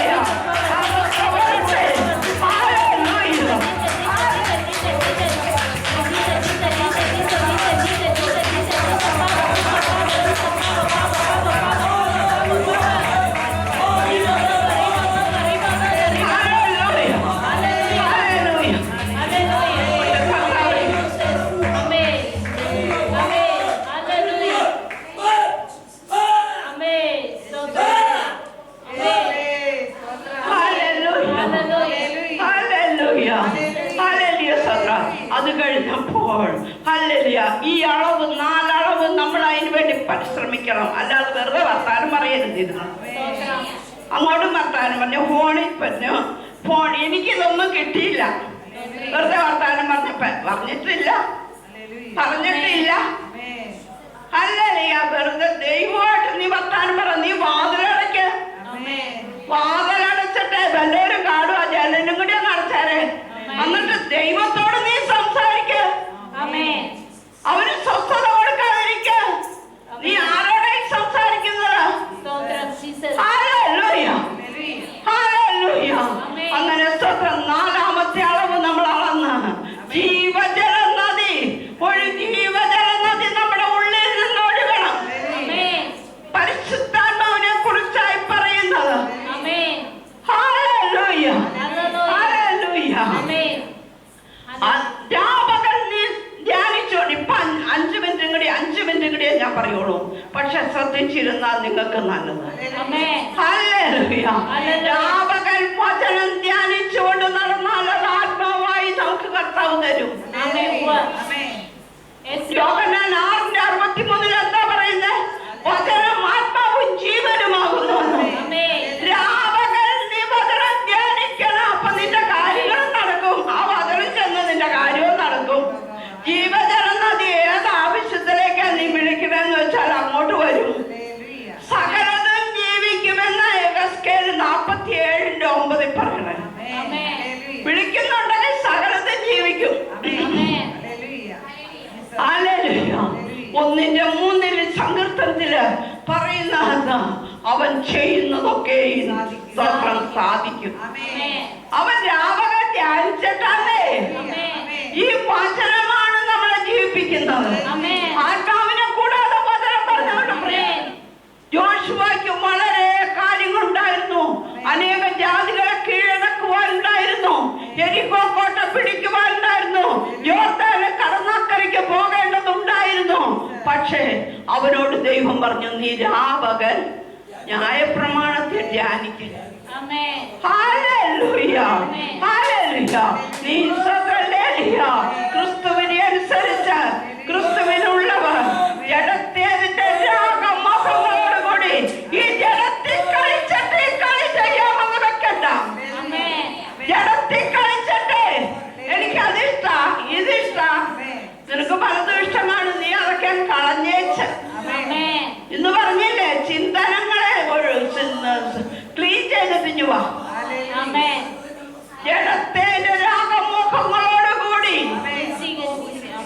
അത് കഴിഞ്ഞപ്പോൾ ഈ അളവ് 4 അളവ് നമ്മൾ അതിന് വേണ്ടി പരിശ്രമിക്കണം. അല്ലാതെ വെറുതെ വർത്താനം പറയരുതിരുന്നു. അങ്ങോട്ടും വർത്താനം പറഞ്ഞു, ഫോണിൽ പറഞ്ഞു. എനിക്കിതൊന്നും കിട്ടിയില്ല. വെറുതെ വർത്താനം പറഞ്ഞിട്ടില്ല. ഹല്ലേലൂയ. വെറുതെ ദൈവമായിട്ട് നീ വർത്താനം പറ. നീ വാതിലടയ്ക്ക്. വാതിലടച്ചിട്ട് വല്ലവരും കാണുക, ജനലും കൂടി ഒന്ന് അടച്ചാരെ. എന്നിട്ട് ദൈവത്തോട് നീ സംസാരിക്ക. അവന് സ്വസ്ഥത കൊടുക്കാതിരിക്ക. നീ ആരോടെ സംസാരിക്കുന്നത്? അങ്ങനെ സ്തോത്രം. 4ാമത്തെ അളവ് നമ്മൾ അളന്ന് ജീവജല നദി, ഒരു ജീവജല നദി നമ്മുടെ ഉള്ളിൽ നിന്ന് ഒഴുകണം. പരിശുദ്ധാത്മാവിനെ കുറിച്ചായി പറയുന്നത്. രാപകൽ നീ ധ്യാനിച്ചോണ്ട്. ഇപ്പൊ 5 മിനിറ്റും കൂടിയേ ഞാൻ പറയുള്ളൂ. പക്ഷെ ശ്രദ്ധിച്ചിരുന്നാൽ നിങ്ങൾക്ക് നല്ലത്. രാപകൽ വചനം ധ്യാനിച്ചുകൊണ്ട് നടന്നാൽ അത് ആത്മാവായി നമുക്ക് കർത്താവ് തരും. യോഹന്നാൻ 6:63 എന്താ പറയുന്നത്? വചനം ആത്മാവും ജീവനുമാകുന്നു. രാപകൽ നീ വചനം ധ്യാനിക്കണം. അപ്പൊ നിന്റെ കാര്യങ്ങളും നടക്കും. ആ വചനം ചെന്ന് നിന്റെ കാര്യവും നടക്കും. ജീവജല നദി ഏത് ആവശ്യത്തിലേക്കാണ് നീ വിളിക്കണമെന്ന് വെച്ചാൽ അങ്ങോട്ട് വരും. സകലതും ജീവിക്കുമെന്ന് എഹെസ്കേൽ 47:9 പറയണേ. വിളിക്കുന്നുണ്ടെങ്കിൽ സകലതും ജീവിക്കും. 1:3 സങ്കീർത്തനത്തില് പറയുന്ന അവൻ ചെയ്യുന്നതൊക്കെ സാധിക്കും. അവൻ രാവകൽ ധ്യാനിച്ചിട്ടല്ലേ. ഈ വചനമാണ് നമ്മളെ ജീവിപ്പിക്കുന്നത്. ആത്മാവിനെ കൂടാതെ വചനം പറഞ്ഞവരുടെ യോശുവയ്ക്ക് വളരെ കാര്യങ്ങളുണ്ടായിരുന്നു. അനേകം ജാതികളെ കീഴടക്കുവാനുണ്ടായിരുന്നു. യെരിക്കോ കോട്ട പിടിക്കുവാനുണ്ടായിരുന്നു. യോർദാനെ കടന്നക്കരയ്ക്ക് പോകേണ്ടതുണ്ടായിരുന്നു. പക്ഷേ അവനോട് ദൈവം പറഞ്ഞു, നീ രാപകൽ ന്യായപ്രമാണത്തിൽ ധ്യാനിക്കുക. ക്രിസ്തുവിനെ അനുസരിച്ച് ക്രിസ്തുവിനുള്ളവർ ജഡത്തേതിന്റെ രാഗമോഹങ്ങളോടുകൂടി ഈ ജഡത്തിൽ കളിച്ചിട്ട് കളി ചെയ്യാമെന്ന് വെക്കണ്ട. ജഡത്തിൽ കളിച്ചിട്ട് എനിക്ക് അതിഷ്ട ഇതിഷ്ട, നിനക്ക് പലതും ഇഷ്ടമാണ്, നീ അതൊക്കെ കളഞ്ഞേച്ച് ഇന്ന് പറഞ്ഞില്ലേ. ചിന്തനങ്ങളെ ക്ലീൻ ചെയ്തിട്ട് വാ. ജഡത്തേന്റെ രാഗമോഹങ്ങളോടുകൂടി.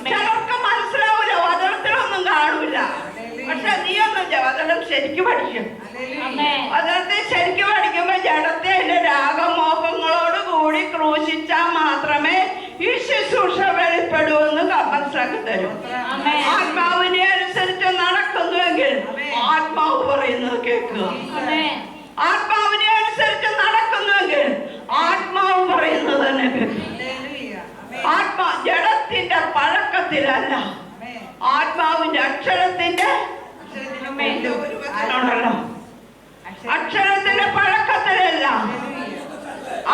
ചിലർക്ക് മനസ്സിലാവൂല, വചനത്തിലൊന്നും കാണൂല. പക്ഷെ നീ ഒന്നും വചനം ശരിക്കും പഠിക്കും. വചനത്തെ ശരിക്കും പഠിക്കുമ്പോ ജഡത്തേന്റെ രാഗമോഹങ്ങളോടുകൂടി ക്രൂശിച്ചാൽ മാത്രമേ ഈ ശുശ്രൂഷ വെളിപ്പെടൂ എന്ന് മനസ്സിലാക്കി തരും. ആത്മാവിനെ അനുസരിച്ച് നടക്കുന്നുവെങ്കിൽ ആത്മാവ് പറയുന്നത് കേൾക്കുക. ആത്മാവിനെ അനുസരിച്ച് നടക്കുന്നുവെങ്കിൽ ആത്മാവ് പറയുന്നത് തന്നെ കേൾക്കുക. ജഡത്തിന്റെ പഴക്കത്തിലല്ല, ആത്മാവിന്റെ അക്ഷരത്തിന്റെ അക്ഷരത്തിന്റെ പഴക്കത്തിലല്ല,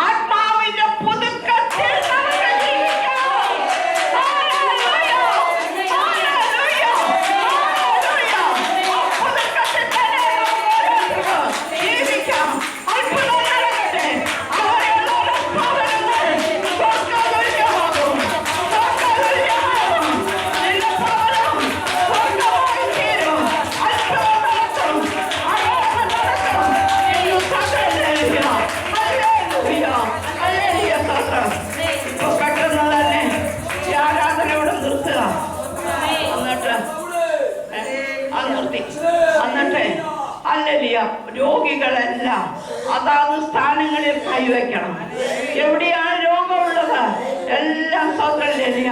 ആത്മാവിന്റെ പുതുക്കത്തിൽ നമുക്ക് ജീവിക്കാം. Hallelujah, hallelujah, hallelujah. ഹല്ലേലൂയ. രോഗികളെല്ലാം അതാത് സ്ഥാനങ്ങളിൽ കൈവയ്ക്കണം. എവിടെയാണ് രോഗമുള്ളത് എല്ലാം ഹല്ലേലൂയ.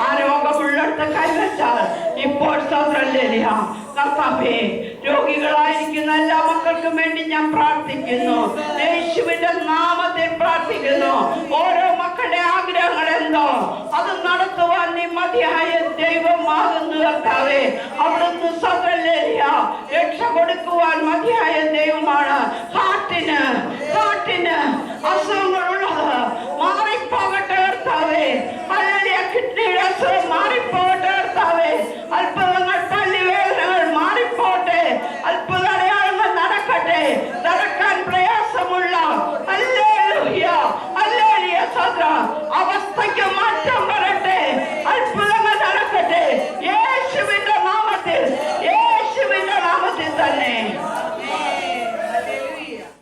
ആ രോഗമുള്ളിടത്ത് കൈവച്ചാൽ ഇപ്പോൾ ഹല്ലേലൂയ. കർത്താവേ, രോഗികളായിരിക്കുന്ന എല്ലാ മക്കൾക്കും വേണ്ടി ഞാൻ പ്രാർത്ഥിക്കുന്നു. യേശുവിന്റെ നാമത്തിൽ പ്രാർത്ഥിക്കുന്നു. ഓരോ മക്കളുടെ ആഗ്രഹങ്ങൾ എന്തോ അത് നടത്തുവാൻ നീ മതിയായ ദൈവമാകുന്നു കർത്താവേ. അവിടുന്ന് ഹല്ലേലൂയ രക്ഷ കൊടുക്കുവാൻ മതിയായ ദൈവമാണ്. ഹാർട്ടിന് അസുഖങ്ങൾ